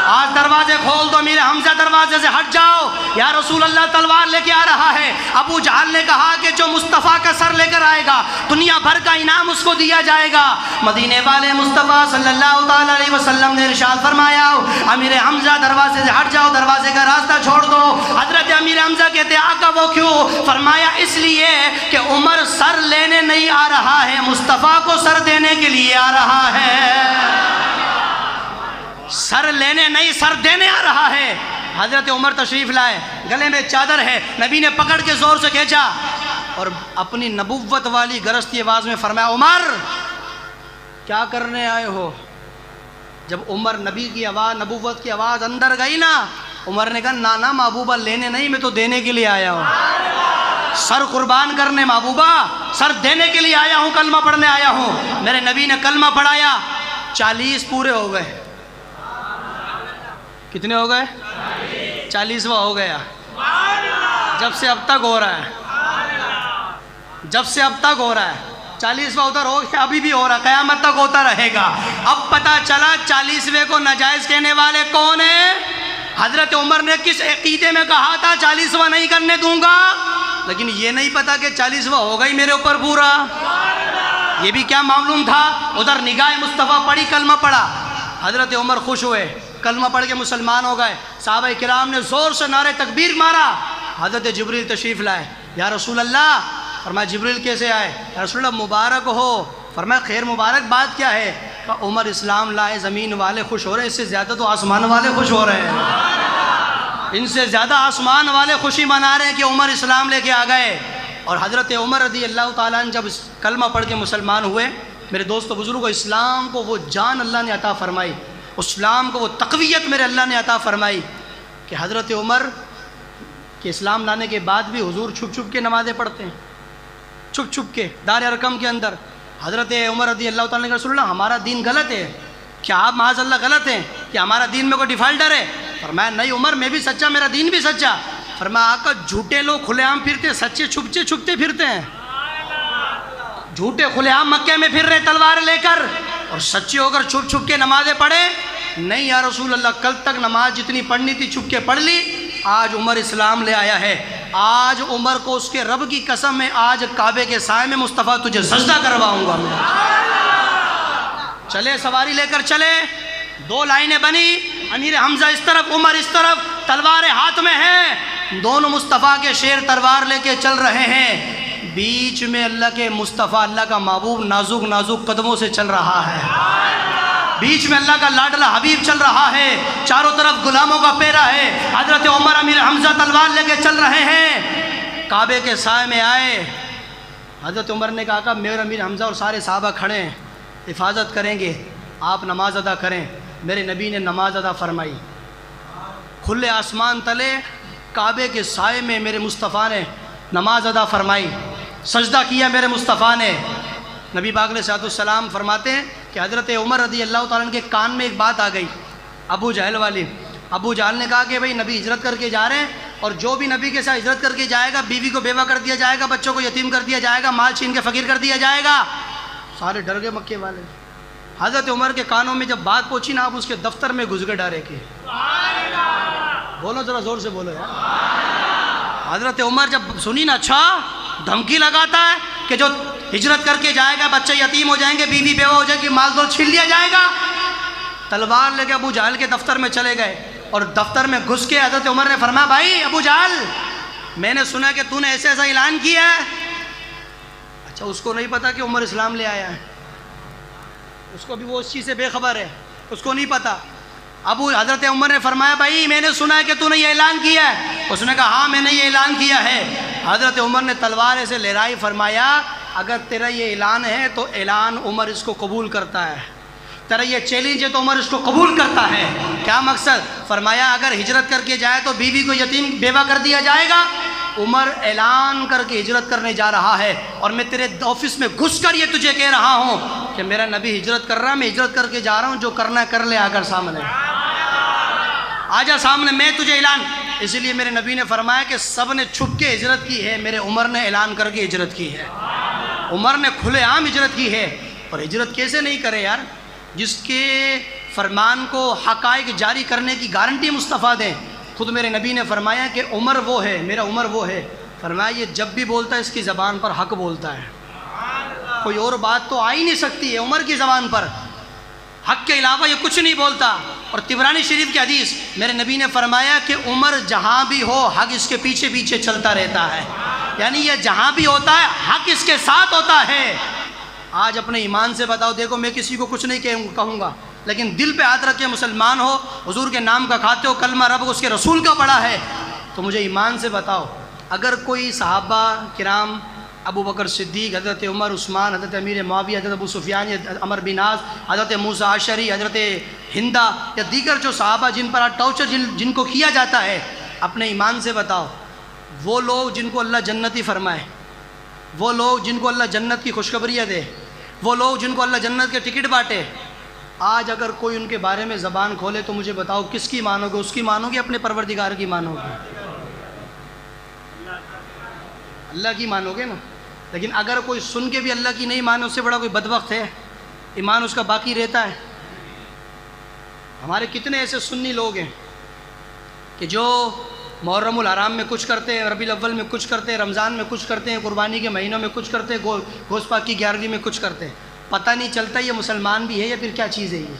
آج دروازے کھول دو امیر حمزہ دروازے سے ہٹ جاؤ، یا رسول اللہ تلوار لے کے آ رہا ہے۔ ابو جہل نے کہا کہ جو مصطفیٰ کا سر لے کر آئے گا دنیا بھر کا انعام اس کو دیا جائے گا۔ مدینے والے مصطفیٰ صلی اللہ تعالیٰ علیہ وسلم نے ارشاد فرمایا امیر حمزہ دروازے سے ہٹ جاؤ، دروازے کا راستہ چھوڑ دو۔ حضرت امیر حمزہ کہتے ہیں آقا وہ کیوں؟ فرمایا اس لیے کہ عمر سر لینے نہیں آ رہا ہے، مصطفیٰ کو سر دینے کے لیے آ رہا ہے۔ سر لینے نہیں، سر دینے آ رہا ہے۔ حضرت عمر تشریف لائے، گلے میں چادر ہے، نبی نے پکڑ کے زور سے کھینچا اور اپنی نبوت والی گرجتی آواز میں فرمایا عمر کیا کرنے آئے ہو؟ جب عمر نبی کی آواز، نبوت کی آواز اندر گئی نا، عمر نے کہا نانا محبوبہ لینے نہیں، میں تو دینے کے لیے آیا ہوں، سر قربان کرنے محبوبہ، سر دینے کے لیے آیا ہوں، کلمہ پڑھنے آیا ہوں۔ میرے نبی نے کلمہ پڑھایا، 40 پورے ہو گئے۔ کتنے ہو گئے؟ 40واں ہو گیا۔ جب سے اب تک ہو رہا ہے، جب سے اب تک ہو رہا ہے، 40واں ادھر ہو گیا، ابھی بھی ہو رہا ہے، قیامت تک ہوتا رہے گا۔ اب پتہ چلا 40ویں کو ناجائز کہنے والے کون ہیں؟ حضرت عمر نے کس عقیدے میں کہا تھا 40واں نہیں کرنے دوں گا، لیکن یہ نہیں پتا کہ 40واں ہوگا ہی میرے اوپر پورا۔ یہ بھی کیا معلوم تھا؟ ادھر نگاہ مصطفیٰ پڑھی، کلمہ پڑھا، حضرت عمر خوش ہوئے، کلمہ پڑھ کے مسلمان ہو گئے۔ صحابہ کرام نے زور سے نعرے تکبیر مارا۔ حضرت جبریل تشریف لائے، یا رسول اللہ، فرمایا جبریل کیسے آئے؟ یا رسول اللہ مبارک ہو۔ فرمایا خیر مبارک بات کیا ہے؟ عمر اسلام لائے، زمین والے خوش ہو رہے ہیں، اس سے زیادہ تو آسمان والے خوش ہو رہے ہیں، ان سے زیادہ آسمان والے خوشی منا رہے ہیں کہ عمر اسلام لے کے آ گئے۔ اور حضرت عمر رضی اللہ تعالیٰ عنہ جب کلمہ پڑھ کے مسلمان ہوئے، میرے دوست و بزرگوں، اسلام کو وہ جان اللہ نے عطا فرمائی، اسلام کو وہ تقویت میرے اللہ نے عطا فرمائی کہ حضرت عمر کے اسلام لانے کے بعد بھی حضور چھپ چھپ کے نمازیں پڑھتے ہیں، چھپ چھپ کے دار ارقم کے اندر۔ حضرت عمر رضی اللہ تعالیٰ نے کہا رسول اللہ ہمارا دین غلط ہے کیا؟ آپ معاذ اللہ غلط ہیں کہ ہمارا دین میں کوئی ڈیفالٹر ہے؟ فرمایا نہیں عمر، میں بھی سچا، میرا دین بھی سچا۔ فرمایا آقا جھوٹے لوگ کھلے عام پھرتے، سچے چھپتے چھپتے پھرتے ہیں۔ جھوٹے کھلے عام مکے میں پھر رہے تلوار لے کر، اور سچے ہو کر چھپ چھپ کے نمازیں پڑھے۔ نہیں یا رسول اللہ، کل تک نماز جتنی پڑھنی تھی چھپ کے پڑھ لی، آج عمر اسلام لے آیا ہے، آج عمر کو اس کے رب کی قسم ہے، آج کعبے کے سائے میں مصطفیٰ تجھے سجدہ کرواؤں گا میں۔ چلے سواری لے کر چلے، 2 لائنیں بنی، امیر حمزہ اس طرف، عمر اس طرف، تلواریں ہاتھ میں ہیں، دونوں مصطفیٰ کے شیر تلوار لے کے چل رہے ہیں۔ بیچ میں اللہ کے مصطفیٰ، اللہ کا محبوب نازک نازک قدموں سے چل رہا ہے، بیچ میں اللہ کا لاڈلا حبیب چل رہا ہے، چاروں طرف غلاموں کا پیرا ہے۔ حضرت عمر امیر حمزہ تلوار لے کے چل رہے ہیں، کعبے کے سائے میں آئے۔ حضرت عمر نے کہا کہ میرا امیر حمزہ اور سارے صحابہ کھڑے ہیں، حفاظت کریں گے، آپ نماز ادا کریں۔ میرے نبی نے نماز ادا فرمائی، کھلے آسمان تلے کعبے کے سائے میں میرے مصطفیٰ نے نماز ادا فرمائی، سجدہ کیا میرے مصطفیٰ نے۔ نبی پاک علیہ السلام فرماتے ہیں کہ حضرت عمر رضی اللہ تعالیٰ عنہ کے کان میں ایک بات آ گئی، ابو جہل والی۔ ابو جہل نے کہا کہ بھئی نبی ہجرت کر کے جا رہے ہیں، اور جو بھی نبی کے ساتھ ہجرت کر کے جائے گا بیوی کو بیوہ کر دیا جائے گا، بچوں کو یتیم کر دیا جائے گا، مال چھین کے فقیر کر دیا جائے گا۔ سارے ڈر گئے مکے والے۔ حضرت عمر کے کانوں میں جب بات پہنچی نا، آپ اس کے دفتر میں گھس گئے ڈرے کے۔ بولو ذرا زور سے بولو یار۔ حضرت عمر جب سنی نا، اچھا دھمکی لگاتا ہے کہ جو ہجرت کر کے جائے گا بچے یتیم ہو جائیں گے، بیوی بیوہ ہو جائے گی، مال دول چھین لیا جائے گا۔ تلوار لے کے ابو جہل کے دفتر میں چلے گئے، اور دفتر میں گھس کے حضرت عمر نے فرمایا بھائی ابو جہل، میں نے سنا کہ تو نے ایسے ایسا اعلان کیا ہے۔ اچھا اس کو نہیں پتا کہ عمر اسلام لے آیا ہے، اس کو بھی وہ اس چیز سے بے خبر ہے، اس کو نہیں پتا۔ حضرت عمر نے فرمایا بھائی میں نے سنا ہے کہ تو نے یہ اعلان کیا ہے۔ اس نے کہا ہاں میں نے یہ اعلان کیا ہے۔ حضرت عمر نے تلوار سے لہرائی، فرمایا اگر تیرا یہ اعلان ہے تو اعلان عمر اس کو قبول کرتا ہے، تیرا یہ چیلنج ہے تو عمر اس کو قبول کرتا ہے۔ کیا مقصد؟ فرمایا اگر ہجرت کر کے جائے تو بیوی کو یتیم بیوہ کر دیا جائے گا۔ عمر اعلان کر کے ہجرت کرنے جا رہا ہے، اور میں تیرے آفس میں گھس کر یہ تجھے کہہ رہا ہوں کہ میرا نبی ہجرت کر رہا ہے، میں ہجرت کر کے جا رہا ہوں، جو کرنا ہے کر لے، آ کر سامنے آجا، سامنے میں تجھے اعلان۔ اسی لیے میرے نبی نے فرمایا کہ سب نے چھپ کے ہجرت کی ہے، میرے عمر نے اعلان کر کے ہجرت کی ہے، عمر نے کھلے عام ہجرت کی ہے۔ اور ہجرت کیسے نہیں کرے یار؟ جس کے فرمان کو حقائق جاری کرنے کی گارنٹی مصطفیٰ دیں. خود میرے نبی نے فرمایا کہ عمر وہ ہے، میرا عمر وہ ہے، فرمایا یہ جب بھی بولتا ہے اس کی زبان پر حق بولتا ہے، کوئی اور بات تو آ ہی نہیں سکتی ہے عمر کی زبان پر، حق کے علاوہ یہ کچھ نہیں بولتا. اور طبرانی شریف کی حدیث میرے نبی نے فرمایا کہ عمر جہاں بھی ہو حق اس کے پیچھے پیچھے چلتا رہتا ہے، یعنی یہ جہاں بھی ہوتا ہے حق اس کے ساتھ ہوتا ہے. آج اپنے ایمان سے بتاؤ، دیکھو میں کسی کو کچھ نہیں کہوں گا، لیکن دل پہ ہاتھ رکھ کے مسلمان ہو، حضور کے نام کا کھاتے ہو، کلمہ رب اس کے رسول کا پڑھا ہے، تو مجھے ایمان سے بتاؤ اگر کوئی صحابہ کرام، ابو بکر صدیق، حضرت عمر، عثمان، حضرت امیر معاویہ، حضرت ابو سفیان، عمر بن عاص، حضرت موسیٰ اشعری، حضرت ہندہ یا دیگر جو صحابہ جن پر ٹارچر جن کو کیا جاتا ہے، اپنے ایمان سے بتاؤ وہ لوگ جن کو اللہ جنتی فرمائے، وہ لوگ جن کو اللہ جنت کی خوشخبریاں دے، وہ لوگ جن کو اللہ جنت کے ٹکٹ بانٹے، آج اگر کوئی ان کے بارے میں زبان کھولے تو مجھے بتاؤ کس کی مانو گے؟ اس کی مانو گے اپنے پروردگار کی مانو گے؟ اللہ کی مانو گے نا. لیکن اگر کوئی سن کے بھی اللہ کی نہیں مانے، اس سے بڑا کوئی بدبخت ہے، ایمان اس کا باقی رہتا ہے. ہمارے کتنے ایسے سنی لوگ ہیں کہ جو محرم الحرام میں کچھ کرتے ہیں، ربیع الاول میں کچھ کرتے ہیں، رمضان میں کچھ کرتے ہیں، قربانی کے مہینوں میں کچھ کرتے ہیں، گوشت پاک کی 11ویں میں کچھ کرتے ہیں. پتہ نہیں چلتا یہ مسلمان بھی ہے یا پھر کیا چیز ہے یہ،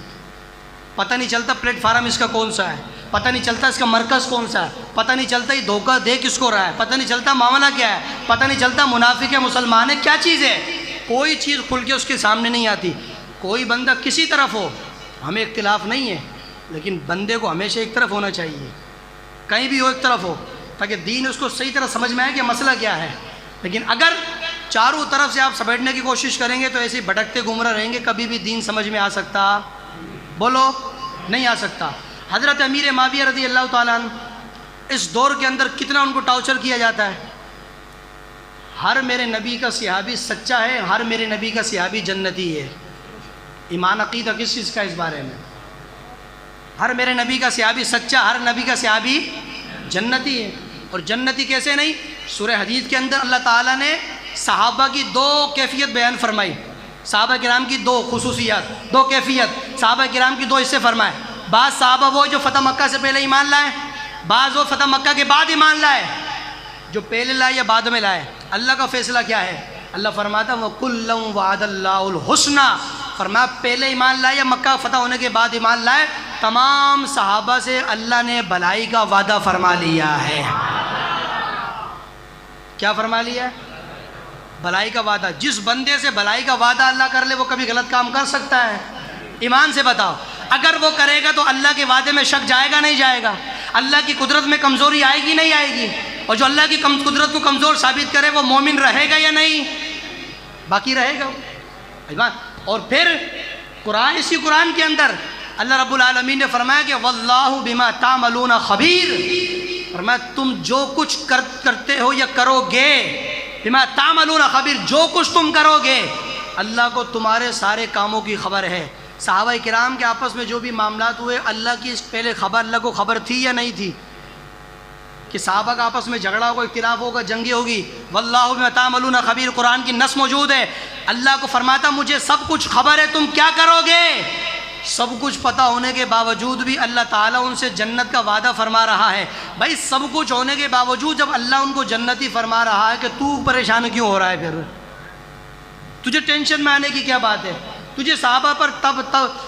پتہ نہیں چلتا پلیٹ فارم اس کا کون سا ہے، پتہ نہیں چلتا اس کا مرکز کون سا ہے، پتہ نہیں چلتا یہ دھوکہ دے کس کو رہا ہے، پتہ نہیں چلتا معاملہ کیا ہے، پتہ نہیں چلتا منافق ہے مسلمان ہے، کیا چیز ہے. کوئی چیز کھل کے اس کے سامنے نہیں آتی. کوئی بندہ کسی طرف ہو، ہمیں اختلاف نہیں ہے، لیکن بندے کو ہمیشہ ایک طرف ہونا چاہیے، کہیں بھی ہو ایک طرف ہو، تاکہ دین اس کو صحیح طرح سمجھ میں آئے کہ مسئلہ کیا ہے. لیکن اگر چاروں طرف سے آپ سمیٹنے کی کوشش کریں گے تو ایسے بھٹکتے گمراہ رہیں گے، کبھی بھی دین سمجھ میں آ سکتا؟ بولو نہیں آ سکتا. حضرت امیر معاویہ رضی اللہ تعالیٰ عنہ اس دور کے اندر کتنا ان کو ٹارچر کیا جاتا ہے. ہر میرے نبی کا صحابی سچا ہے، ہر میرے نبی کا صحابی جنتی ہے. ایمان عقیدہ کس چیز کا اس بارے میں؟ ہر میرے نبی کا صحابی سچا، ہر نبی کا صحابی جنتی ہے. اور جنتی کیسے نہیں؟ سورہ حدید کے اندر اللہ تعالیٰ نے صحابہ کی 2 کیفیت بیان فرمائی، صحابہ کرام کی 2 خصوصیات، 2 کیفیت صحابہ کرام کی 2 حصے فرمائے. بعض صحابہ وہ جو فتح مکہ سے پہلے ایمان لائے، بعض وہ فتح مکہ کے بعد ایمان لائے. جو پہلے لائے یا بعد میں لائے، اللہ کا فیصلہ کیا ہے؟ اللہ فرماتا وَكُلًّا وَعَدَ اللَّهُ الْحُسْنَى، فرمایا پہلے ایمان لائے یا مکہ فتح ہونے کے بعد ایمان لائے، تمام صحابہ سے اللہ نے بھلائی کا وعدہ فرما لیا ہے. کیا فرما لیا ہے؟ بھلائی کا وعدہ. جس بندے سے بھلائی کا وعدہ اللہ کر لے وہ کبھی غلط کام کر سکتا ہے؟ ایمان سے بتاؤ. اگر وہ کرے گا تو اللہ کے وعدے میں شک جائے گا نہیں جائے گا؟ اللہ کی قدرت میں کمزوری آئے گی نہیں آئے گی؟ اور جو اللہ کی قدرت کو کمزور ثابت کرے وہ مومن رہے گا یا نہیں؟ باقی رہے گا. اور پھر اسی قرآن کے اندر اللہ رب العالمین نے فرمایا کہ واللہ بما تعملون خبیر، فرمایا تم جو کچھ کرتے ہو یا کرو گے، بما تعملون خبیر، جو کچھ تم کرو گے اللہ کو تمہارے سارے کاموں کی خبر ہے. صحابہ کرام کے آپس میں جو بھی معاملات ہوئے اللہ کی اس پہلے خبر، اللہ کو خبر تھی یا نہیں تھی کہ صحابہ کا آپس میں جھگڑا ہوگا، اختلاف ہوگا، جنگیں ہوگی؟ واللہ بما تعملون خبیر قرآن کی نص موجود ہے. اللہ کو فرماتا مجھے سب کچھ خبر ہے، تم کیا کرو گے. سب کچھ پتہ ہونے کے باوجود بھی اللہ تعالیٰ ان سے جنت کا وعدہ فرما رہا ہے. بھائی سب کچھ ہونے کے باوجود جب اللہ ان کو جنتی فرما رہا ہے کہ تو پریشان کیوں ہو رہا ہے؟ پھر تجھے ٹینشن میں آنے کی کیا بات ہے؟ تجھے صحابہ پر تب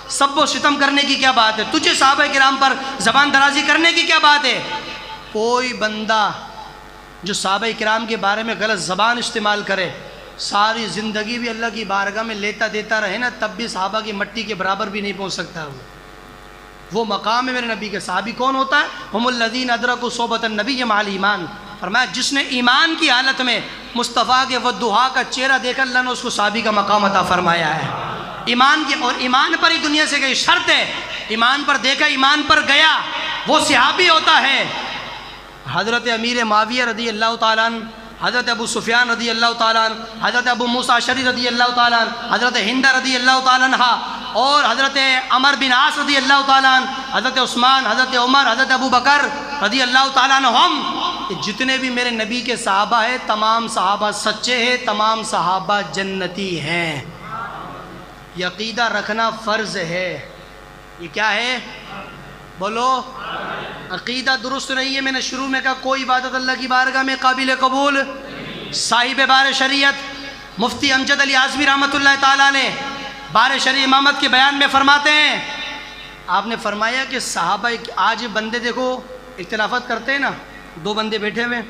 سب و ستم کرنے کی کیا بات ہے؟ تجھے صحابہ کرام پر زبان درازی کرنے کی کیا بات ہے؟ کوئی بندہ جو صحابہ کرام کے بارے میں غلط زبان استعمال کرے، ساری زندگی بھی اللہ کی بارگاہ میں لیتا دیتا رہے نا، تب بھی صحابہ کی مٹی کے برابر بھی نہیں پہنچ سکتا. وہ مقام ہے میرے نبی کے. صحابی کون ہوتا ہے؟ ہم الذین ادرکوا صحبۃ النبی مع الایمان، فرمایا جس نے ایمان کی حالت میں مصطفیٰ کے والضحیٰ کا چہرہ دیکھا اللہ نے اس کو صحابی کا مقام عطا فرمایا ہے. ایمان کی، اور ایمان پر ہی دنیا سے گئی، شرط ہے ایمان پر دیکھا، ایمان پر گیا، وہ صحابی ہوتا ہے. حضرت امیر معاویہ رضی اللہ تعالیٰ عنہ، حضرت ابو سفیان رضی اللہ تعالیٰ عنہ، حضرت ابو موسیٰ اشعری رضی اللہ تعالیٰ عنہ، حضرت ہندہ رضی اللہ تعالیٰ عنہ، اور حضرت عمر بن عاص رضی اللہ تعالیٰ عنہ، حضرت عثمان، حضرت عمر، حضرت ابو بکر رضی اللہ تعالیٰ عنہم، جتنے بھی میرے نبی کے صحابہ ہیں تمام صحابہ سچے ہیں، تمام صحابہ جنتی ہیں. یہ عقیدہ رکھنا فرض ہے. یہ کیا ہے؟ بولو، عقیدہ درست نہیں ہے. میں نے شروع میں کہا کوئی عبادت اللہ کی بارگاہ میں قابل قبول. صاحب بار شریعت مفتی امجد علی اعظمی رحمۃ اللہ تعالیٰ نے بار شریع امامت کے بیان میں فرماتے ہیں، آپ نے فرمایا کہ صحابہ، آج بندے دیکھو اختلافات کرتے ہیں نا، دو بندے بیٹھے ہوئے،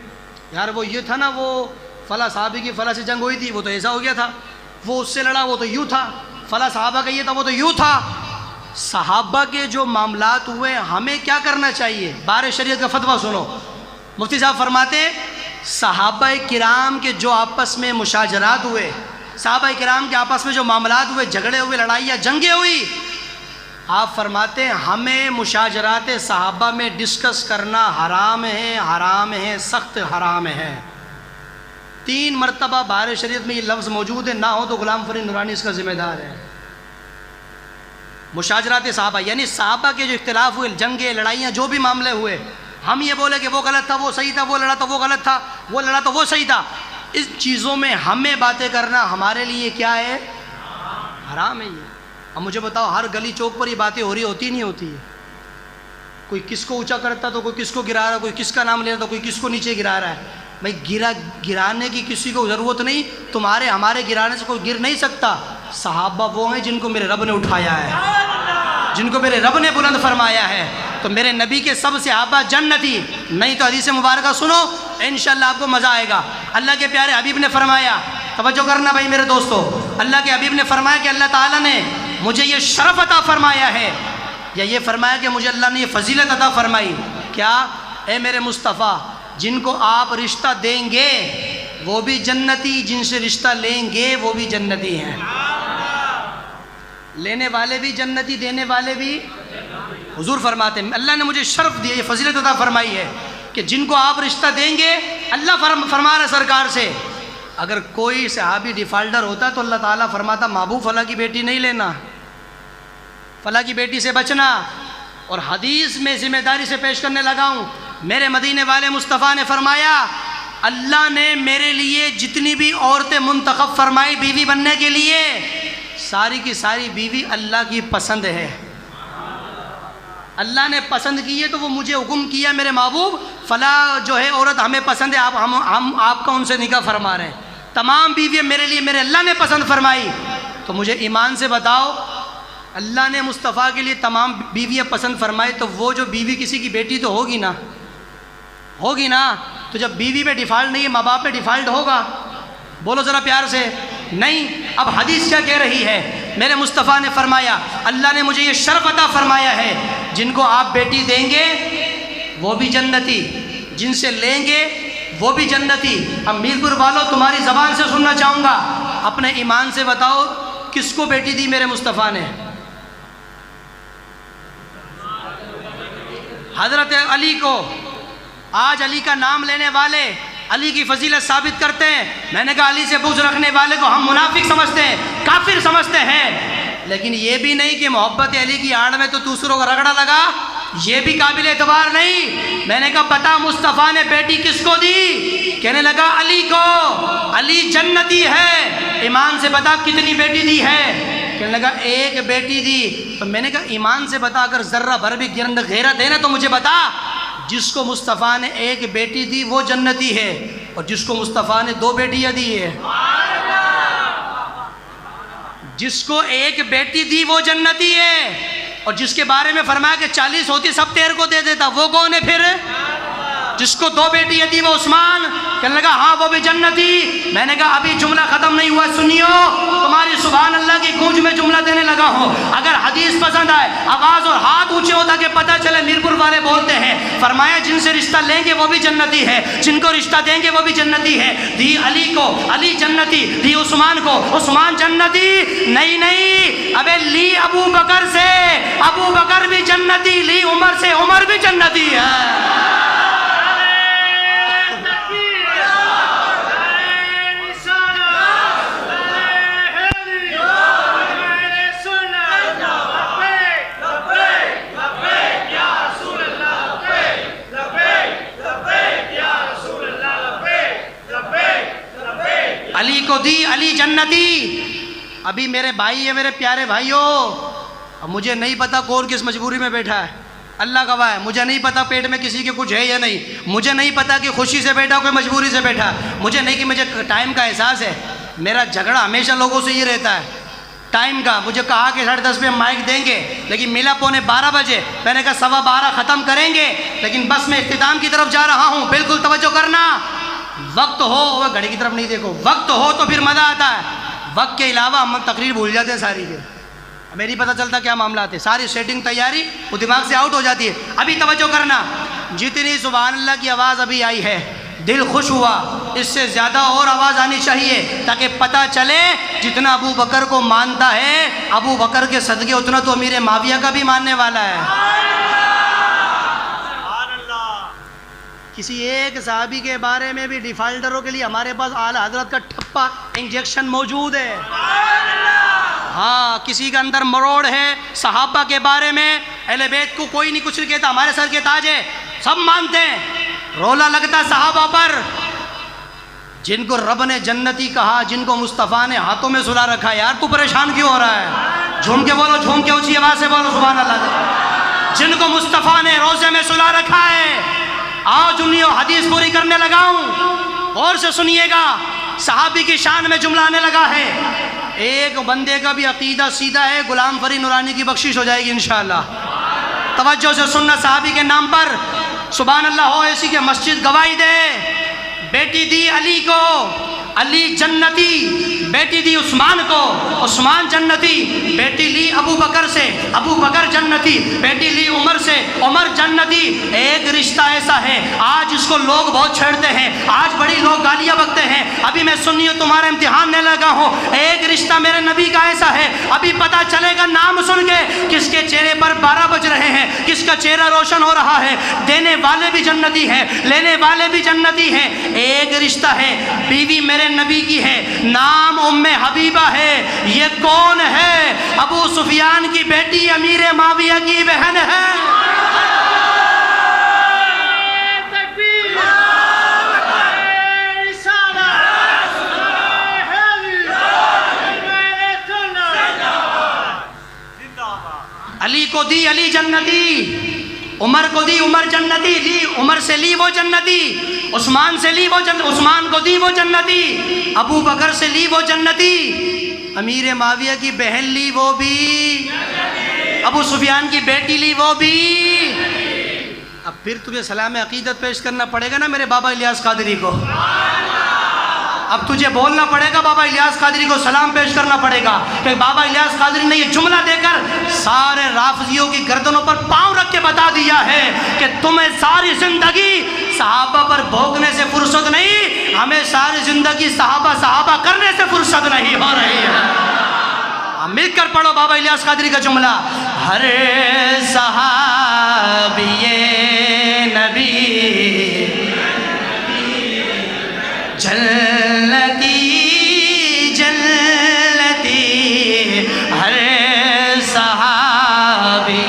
یار وہ یہ تھا نا، وہ فلاں صحابی کی فلاں سے جنگ ہوئی تھی، وہ تو ایسا ہو گیا تھا، وہ اس سے لڑا، وہ تو یوں تھا، فلاں صحابہ کا یہ تھا، وہ تو یوں تھا. صحابہ کے جو معاملات ہوئے ہمیں کیا کرنا چاہیے؟ بار شریعت کا فتویٰ سنو. مفتی صاحب فرماتے صحابہ کرام کے جو آپس میں مشاجرات ہوئے، صحابہ کرام کے آپس میں جو معاملات ہوئے، جھگڑے ہوئے، لڑائیاں، جنگیں ہوئی، آپ فرماتے ہیں ہمیں مشاجرات صحابہ میں ڈسکس کرنا حرام ہے، حرام ہے، سخت حرام ہے. 3 مرتبہ بار شریعت میں یہ لفظ موجود ہے، نہ ہو تو غلام فرید نورانی اس کا ذمہ دار ہے. مشاجرات صحابہ یعنی صحابہ کے جو اختلاف ہوئے، جنگیں، لڑائیاں، جو بھی معاملے ہوئے، ہم یہ بولے کہ وہ غلط تھا، وہ صحیح تھا، وہ لڑا تو وہ غلط تھا، وہ لڑا تو وہ صحیح تھا، اس چیزوں میں ہمیں باتیں کرنا ہمارے لیے کیا ہے؟ حرام ہے. یہ اب مجھے بتاؤ، ہر گلی چوک پر یہ باتیں ہو رہی ہوتی نہیں ہوتی ہے؟ کوئی کس کو اونچا کرتا تو کوئی کس کو گرا رہا ہے، کوئی کس کا نام لے رہا تو کوئی کس کو نیچے گرا رہا ہے. بھائی گرانے کی کسی کو ضرورت نہیں، تمہارے ہمارے گرانے سے کوئی گر نہیں سکتا. صحابہ وہ ہیں جن کو میرے رب نے اٹھایا ہے، جن کو میرے رب نے بلند فرمایا ہے. تو میرے نبی کے سب صحابہ جنتی. نہیں تو حدیث مبارکہ سنو، انشاءاللہ آپ کو مزہ آئے گا. اللہ کے پیارے حبیب نے فرمایا، توجہ کرنا بھائی میرے دوستو، اللہ کے حبیب نے فرمایا کہ اللہ تعالیٰ نے مجھے یہ شرف عطا فرمایا ہے، یا یہ فرمایا کہ مجھے اللہ نے یہ فضیلت عطا فرمائی. کیا؟ اے میرے مصطفیٰ، جن کو آپ رشتہ دیں گے وہ بھی جنتی، جن سے رشتہ لیں گے وہ بھی جنتی ہیں. لینے والے بھی جنتی، دینے والے بھی. حضور فرماتے ہیں اللہ نے مجھے شرف دیا، یہ فضیلت عطا فرمائی ہے کہ جن کو آپ رشتہ دیں گے، اللہ فرما رہا سرکار سے، اگر کوئی صحابی ڈیفالٹر ہوتا تو اللہ تعالیٰ فرماتا محبوب فلاں کی بیٹی نہیں لینا، فلاں کی بیٹی سے بچنا. اور حدیث میں ذمہ داری سے پیش کرنے لگا ہوں، میرے مدینے والے مصطفیٰ نے فرمایا اللہ نے میرے لیے جتنی بھی عورتیں منتخب فرمائی بیوی بننے کے لیے، ساری کی ساری بیوی اللہ کی پسند ہے. اللہ نے پسند کی ہے تو وہ مجھے حکم کیا میرے محبوب فلاں جو ہے عورت ہمیں پسند ہے، ہم آپ کا ان سے نکاح فرما رہے ہیں. تمام بیویاں میرے لیے میرے اللہ نے پسند فرمائی. تو مجھے ایمان سے بتاؤ، اللہ نے مصطفیٰ کے لیے تمام بیویاں پسند فرمائی تو وہ جو بیوی کسی کی بیٹی تو ہوگی نا، ہوگی نا. تو جب بیوی پہ ڈیفالٹ نہیں ہے، ماں باپ پہ ڈیفالٹ ہوگا؟ بولو ذرا پیار سے. نہیں. اب حدیث کیا کہہ رہی ہے؟ میرے مصطفیٰ نے فرمایا اللہ نے مجھے یہ شرف عطا فرمایا ہے، جن کو آپ بیٹی دیں گے وہ بھی جنتی، جن سے لیں گے وہ بھی جنتی. اب میرپور والوں تمہاری زبان سے سننا چاہوں گا، اپنے ایمان سے بتاؤ کس کو بیٹی دی میرے مصطفیٰ نے؟ حضرت علی کو. آج علی کا نام لینے والے علی کی فضیلت ثابت کرتے ہیں. میں نے کہا علی سے بغض رکھنے والے کو ہم منافق سمجھتے ہیں، کافر سمجھتے ہیں، لیکن یہ بھی نہیں کہ محبت علی کی آڑ میں تو دوسروں کا رگڑا لگا، یہ بھی قابل اعتبار نہیں. میں نے کہا بتا مصطفیٰ نے بیٹی کس کو دی؟ کہنے لگا علی کو. علی جنتی ہے. ایمان سے بتا کتنی بیٹی دی ہے؟ کہنے لگا ایک بیٹی دی. تو میں نے کہا ایمان سے بتا، اگر ذرہ بھر بھی غیرت ہے نا تو مجھے بتا، جس کو مصطفیٰ نے ایک بیٹی دی وہ جنتی ہے، اور جس کو مصطفیٰ نے 2 بیٹیاں دی ہے، جس کو ایک بیٹی دی وہ جنتی ہے، اور جس کے بارے میں فرمایا کہ 40 ہوتی سب 13 کو دے دیتا، وہ کون ہے پھر؟ جس کو 2 بیٹیاں دی وہ عثمان. کہنے لگا ہاں وہ بھی جنتی. میں نے کہا ابھی جملہ ختم نہیں ہوا، سنیو، تمہاری سبحان اللہ کی گونج میں جملہ دینے لگا ہوں. اگر حدیث پسند آئے آواز اور ہاتھ اونچے ہوتا کہ پتہ چلے میرپور والے بولتے ہیں. فرمایا جن سے رشتہ لیں گے وہ بھی جنتی ہے، جن کو رشتہ دیں گے وہ بھی جنتی ہے. دی علی کو، علی جنتی. دی عثمان کو، عثمان جنتی. نہیں ابے لی ابو بکر سے، ابو بکر بھی جنتی. لی عمر سے، عمر بھی جنتی ہے. علی کو دی، علی جنتی. ابھی میرے بھائی ہے، میرے پیارے بھائیوں، اب مجھے نہیں پتا کون کس مجبوری میں بیٹھا ہے، اللہ گواہ ہے، مجھے نہیں پتا پیٹ میں کسی کے کچھ ہے یا نہیں، مجھے نہیں پتا کہ خوشی سے بیٹھا کوئی مجبوری سے بیٹھا، مجھے نہیں کہ مجھے ٹائم کا احساس ہے۔ میرا جھگڑا ہمیشہ لوگوں سے یہ رہتا ہے ٹائم کا۔ مجھے کہا کہ 10:30 پہ مائک دیں گے، لیکن ملا 11:45 بجے، میں نے کہا 12:15 ختم کریں گے، لیکن بس میں اختتام کی طرف جا رہا ہوں، بالکل توجہ کرنا۔ وقت ہو، وہ گھڑی کی طرف نہیں دیکھو، وقت ہو تو پھر مزہ آتا ہے، وقت کے علاوہ ہم تقریر بھول جاتے ہیں ساری کے، ہمیں نہیں پتہ چلتا کیا معاملات ہے، ساری سیٹنگ تیاری وہ دماغ سے آؤٹ ہو جاتی ہے۔ ابھی توجہ کرنا، جتنی سبحان اللہ کی آواز ابھی آئی ہے دل خوش ہوا، اس سے زیادہ اور آواز آنی چاہیے تاکہ پتہ چلے جتنا ابو بکر کو مانتا ہے، ابو بکر کے صدقے اتنا تو امیر معاویہ کا بھی ماننے والا ہے۔ کسی ایک صحابی کے بارے میں بھی ڈیفالٹروں کے لیے ہمارے پاس اعلیٰ حضرت کا ٹھپا انجیکشن موجود ہے۔ ہاں، کسی کے اندر مروڑ ہے صحابہ کے بارے میں، اہل بیت کو کوئی نہیں کچھ نہیں کہتا، ہمارے سر کے تاج ہے، سب مانتے ہیں، رولا لگتا صحابہ پر، جن کو رب نے جنتی کہا، جن کو مصطفیٰ نے ہاتھوں میں سلا رکھا ہے، یار تو پریشان کیوں ہو رہا ہے؟ جھوم کے بولو، جھوم کے اونچی آواز سے بولو سبحان اللہ۔ جن کو مصطفیٰ نے روزے میں سلا رکھا ہے، آؤ جنیو حدیث پوری کرنے لگا ہوں، غور سے سنیے گا، صحابی کی شان میں جملہ آنے لگا ہے۔ ایک بندے کا بھی عقیدہ سیدھا ہے، غلام فرید نورانی کی بخشش ہو جائے گی انشاءاللہ۔ توجہ سے سننا، صحابی کے نام پر سبحان اللہ ہو ایسی کہ مسجد گواہی دے۔ بیٹی دی علی کو، علی جنتی، بیٹی دی عثمان کو، عثمان جنتی، بیٹی لی ابو بکر سے، ابو بکر جنتی، بیٹی لی عمر سے، عمر جنتی۔ ایک رشتہ ایسا ہے آج اس کو لوگ بہت چھیڑتے ہیں، آج بڑی لوگ گالیاں بکتے ہیں، ابھی میں سنی ہوں تمہارا امتحان لینے لگا ہوں۔ ایک رشتہ میرے نبی کا ایسا ہے، ابھی پتہ چلے گا نام سن کے کس کے چہرے پر 12 بج رہے ہیں، کس کا چہرہ روشن ہو رہا ہے۔ دینے والے بھی جنتی ہیں، لینے والے بھی جنتی ہیں۔ ایک رشتہ ہے، بیوی میرے نبی کی ہے، نام ام حبیبہ ہے۔ یہ کون ہے؟ ابو سفیان کی بیٹی امیر معاویہ کی بہن ہے۔ علی کو دی علی جنتی، عمر کو دی عمر جنتی، لی عمر سے لی وہ جنتی، عثمان سے لی وہ جنتی، عثمان کو دی وہ جنتی، ابو بکر سے لی وہ جنتی، امیر معاویہ کی بہن لی وہ بھی، ابو سفیان کی بیٹی لی وہ بھی۔ اب پھر تجھے سلام عقیدت پیش کرنا پڑے گا نا میرے بابا الیاس قادری کو، اب تجھے بولنا پڑے گا، بابا الیاس قادری کو سلام پیش کرنا پڑے گا کہ بابا الیاس قادری نے یہ جملہ دے کر سارے رافضیوں کی گردنوں پر پاؤں رکھ کے بتا دیا ہے کہ تمہیں ساری زندگی صحابہ پر بھوکنے سے فرصت نہیں، ہمیں ساری زندگی صحابہ کرنے سے فرصت نہیں ہو رہی ہے۔ مل کر پڑھو بابا الیاس قادری کا جملہ، ہر صحابی نبی جنتی جنتی، ہر صحابی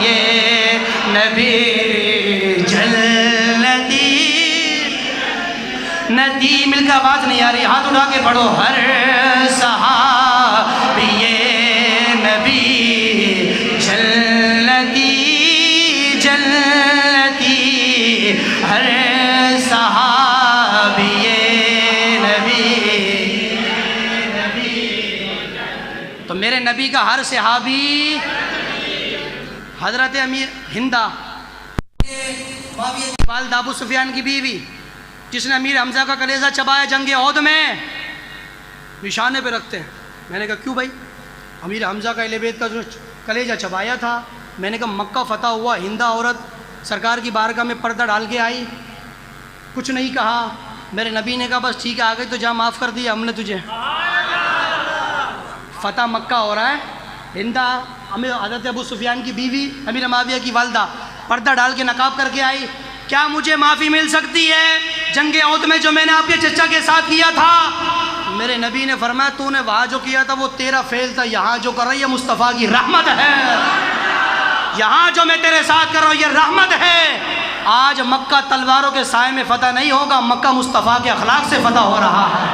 نبی جنتی ندی۔ مل کے آواز نہیں آ رہی، ہاتھ اٹھا کے پڑھو، ہر صحابی نبی جنتی جنتی، ہر صحابی تو میرے نبی کا ہر صحابی۔ حضرت امیر ہندہ والدہ ابو سفیان کی بیوی، جس نے امیر حمزہ کا کلیجہ چبایا جنگ احد میں، نشانے پہ رکھتے ہیں۔ میں نے کہا کیوں بھائی؟ امیر حمزہ کا اہل بیت کا جو کلیجہ چبایا تھا، میں نے کہا مکہ فتح ہوا، ہندہ عورت سرکار کی بارگاہ میں پردہ ڈال کے آئی، کچھ نہیں کہا۔ میرے نبی نے کہا بس ٹھیک ہے، آ گئی تو جا، معاف کر دیا ہم نے تجھے۔ فتح مکہ ہو رہا ہے، ہندہ حضرت ابو سفیان کی بیوی امیر معاویہ کی والدہ پردہ ڈال کے نقاب کر کے آئی، کیا مجھے معافی مل سکتی ہے جنگ احد میں جو میں نے آپ کے چچا کے ساتھ کیا تھا؟ میرے نبی نے فرمایا تو نے وہاں جو کیا تھا وہ تیرا فعل تھا، یہاں جو کر رہی ہے مصطفیٰ کی رحمت ہے، یہاں جو میں تیرے ساتھ کر رہا ہوں یہ رحمت ہے۔ آج مکہ تلواروں کے سائے میں فتح نہیں ہوگا، مکہ مصطفیٰ کے اخلاق سے فتح ہو رہا ہے۔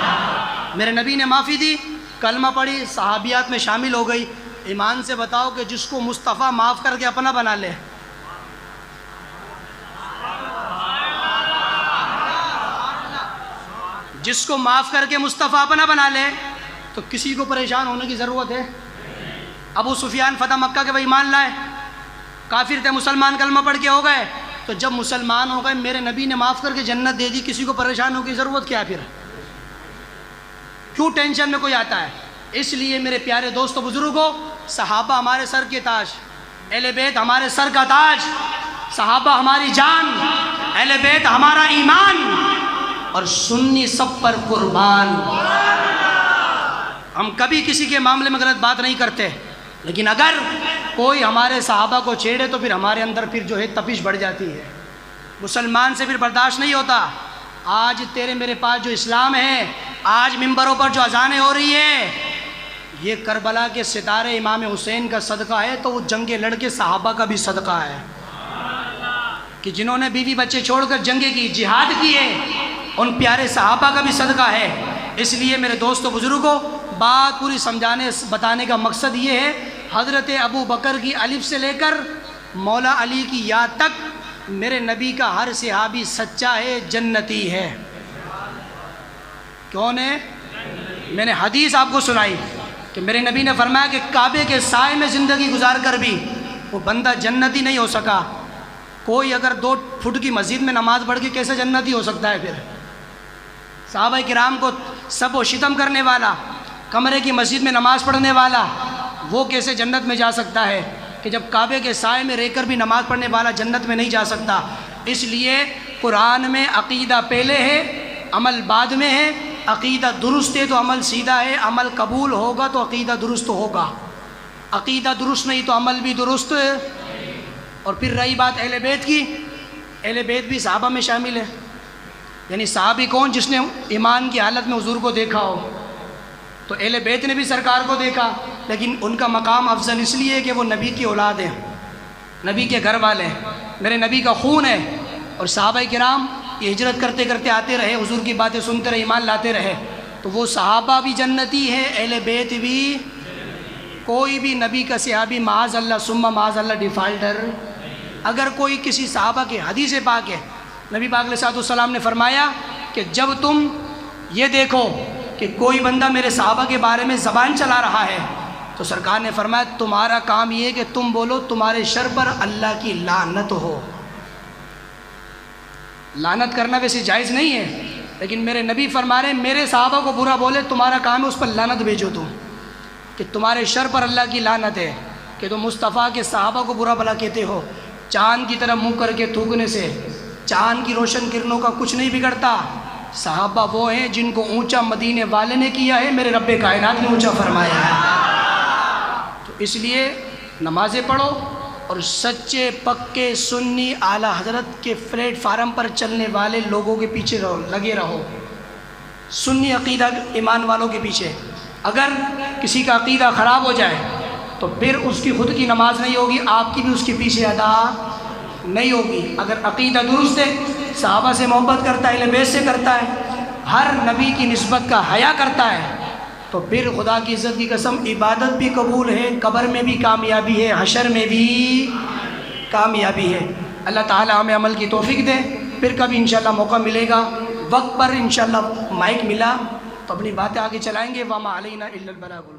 میرے نبی نے معافی دی، کلمہ پڑھی، صحابیات میں شامل ہو گئی۔ ایمان سے بتاؤ کہ جس کو مصطفیٰ معاف کر کے اپنا بنا لے، جس کو معاف کر کے مصطفیٰ اپنا بنا لے تو کسی کو پریشان ہونے کی ضرورت ہے؟ ابو سفیان فتح مکہ کے وہ ایمان لائے، کافر تھے، مسلمان کلمہ پڑھ کے ہو گئے، تو جب مسلمان ہو گئے میرے نبی نے معاف کر کے جنت دے دی، کسی کو پریشان ہونے کی ضرورت کیا ہے پھر؟ کیوں ٹینشن میں کوئی آتا ہے؟ اس لیے میرے پیارے دوستو بزرگوں، صحابہ ہمارے سر کے تاج، اہل بیت ہمارے سر کا تاج، صحابہ ہماری جان، اہل بیت ہمارا ایمان، اور سنی سب پر قربان۔ ہم کبھی کسی کے معاملے میں غلط بات نہیں کرتے، لیکن اگر کوئی ہمارے صحابہ کو چھیڑے تو پھر ہمارے اندر پھر جو ہے تپش بڑھ جاتی ہے، مسلمان سے پھر برداشت نہیں ہوتا۔ آج تیرے میرے پاس جو اسلام ہے، آج ممبروں پر جو اذانیں ہو رہی ہے، یہ کربلا کے ستارے امام حسین کا صدقہ ہے، تو وہ جنگیں لڑ کے صحابہ کا بھی صدقہ ہے کہ جنہوں نے بیوی بچے چھوڑ کر جنگیں کی، جہاد کیے، ان پیارے صحابہ کا بھی صدقہ ہے۔ اس لیے میرے دوستو بزرگوں، بات پوری سمجھانے بتانے کا مقصد یہ ہے، حضرت ابو بکر کی الف سے لے کر مولا علی کی یا تک میرے نبی کا ہر صحابی سچا ہے، جنتی ہے۔ کون ہے؟ میں نے حدیث آپ کو سنائی کہ میرے نبی نے فرمایا کہ کعبے کے سائے میں زندگی گزار کر بھی وہ بندہ جنتی نہیں ہو سکا۔ کوئی اگر 2 فٹ کی مسجد میں نماز پڑھ کے کیسے جنتی ہو سکتا ہے؟ پھر صحابہ کرام کو سب و شتم کرنے والا، کمرے کی مسجد میں نماز پڑھنے والا، وہ کیسے جنت میں جا سکتا ہے کہ جب کعبے کے سائے میں رہ کر بھی نماز پڑھنے والا جنت میں نہیں جا سکتا؟ اس لیے قرآن میں عقیدہ پہلے ہے، عمل بعد میں ہے۔ عقیدہ درست ہے تو عمل سیدھا ہے، عمل قبول ہوگا تو عقیدہ درست ہوگا، عقیدہ درست نہیں تو عمل بھی درست ہے۔ اور پھر رہی بات اہل بیت کی، اہل بیت بھی صحابہ میں شامل ہے، یعنی صحابی کون؟ جس نے ایمان کی حالت میں حضور کو دیکھا ہو، تو اہل بیت نے بھی سرکار کو دیکھا، لیکن ان کا مقام افضل اس لیے کہ وہ نبی کی اولاد ہیں، نبی کے گھر والے ہیں، میرے نبی کا خون ہے۔ اور صحابہ کرام یہ ہجرت کرتے کرتے آتے رہے، حضور کی باتیں سنتے رہے، ایمان لاتے رہے، تو وہ صحابہ بھی جنتی ہے، اہل بیت بھی۔ کوئی بھی نبی کا صحابی معاذ اللہ ثم معاذ اللہ ڈیفالٹر۔ اگر کوئی کسی صحابہ کی حدیث پاک ہے، نبی پاک علیہ السلام نے فرمایا کہ جب تم یہ دیکھو کہ کوئی بندہ میرے صحابہ کے بارے میں زبان چلا رہا ہے، تو سرکار نے فرمایا تمہارا کام یہ کہ تم بولو تمہارے شر پر اللہ کی لعنت ہو۔ لعنت کرنا ویسے جائز نہیں ہے، لیکن میرے نبی فرما رہے ہیں میرے صحابہ کو برا بولے تمہارا کام ہے اس پر لعنت بھیجو تم، کہ تمہارے شر پر اللہ کی لعنت ہے کہ تم مصطفیٰ کے صحابہ کو برا بھلا کہتے ہو۔ چاند کی طرح منہ کر کے تھوکنے سے چاند کی روشن کرنوں کا کچھ نہیں بگڑتا۔ صحابہ وہ ہیں جن کو اونچا مدینے والے نے کیا ہے، میرے رب کائنات نے اونچا فرمایا ہے۔ تو اس لیے نمازیں پڑھو اور سچے پکے سنی اعلیٰ حضرت کے پلیٹ فارم پر چلنے والے لوگوں کے پیچھے رہو، لگے رہو، سنی عقیدہ ایمان والوں کے پیچھے۔ اگر کسی کا عقیدہ خراب ہو جائے تو پھر اس کی خود کی نماز نہیں ہوگی، آپ کی بھی اس کے پیچھے ادا نہیں ہوگی۔ اگر عقیدہ درست ہے، صحابہ سے محبت کرتا ہے، اہل بیت سے کرتا ہے، ہر نبی کی نسبت کا حیا کرتا ہے، تو پھر خدا کی عزت کی قسم عبادت بھی قبول ہے، قبر میں بھی کامیابی ہے، حشر میں بھی کامیابی ہے۔ اللہ تعالی ہمیں عمل کی توفیق دے۔ پھر کبھی انشاءاللہ موقع ملے گا، وقت پر انشاءاللہ مائک ملا تو اپنی باتیں آگے چلائیں گے۔ وما علینا الا البلاغ۔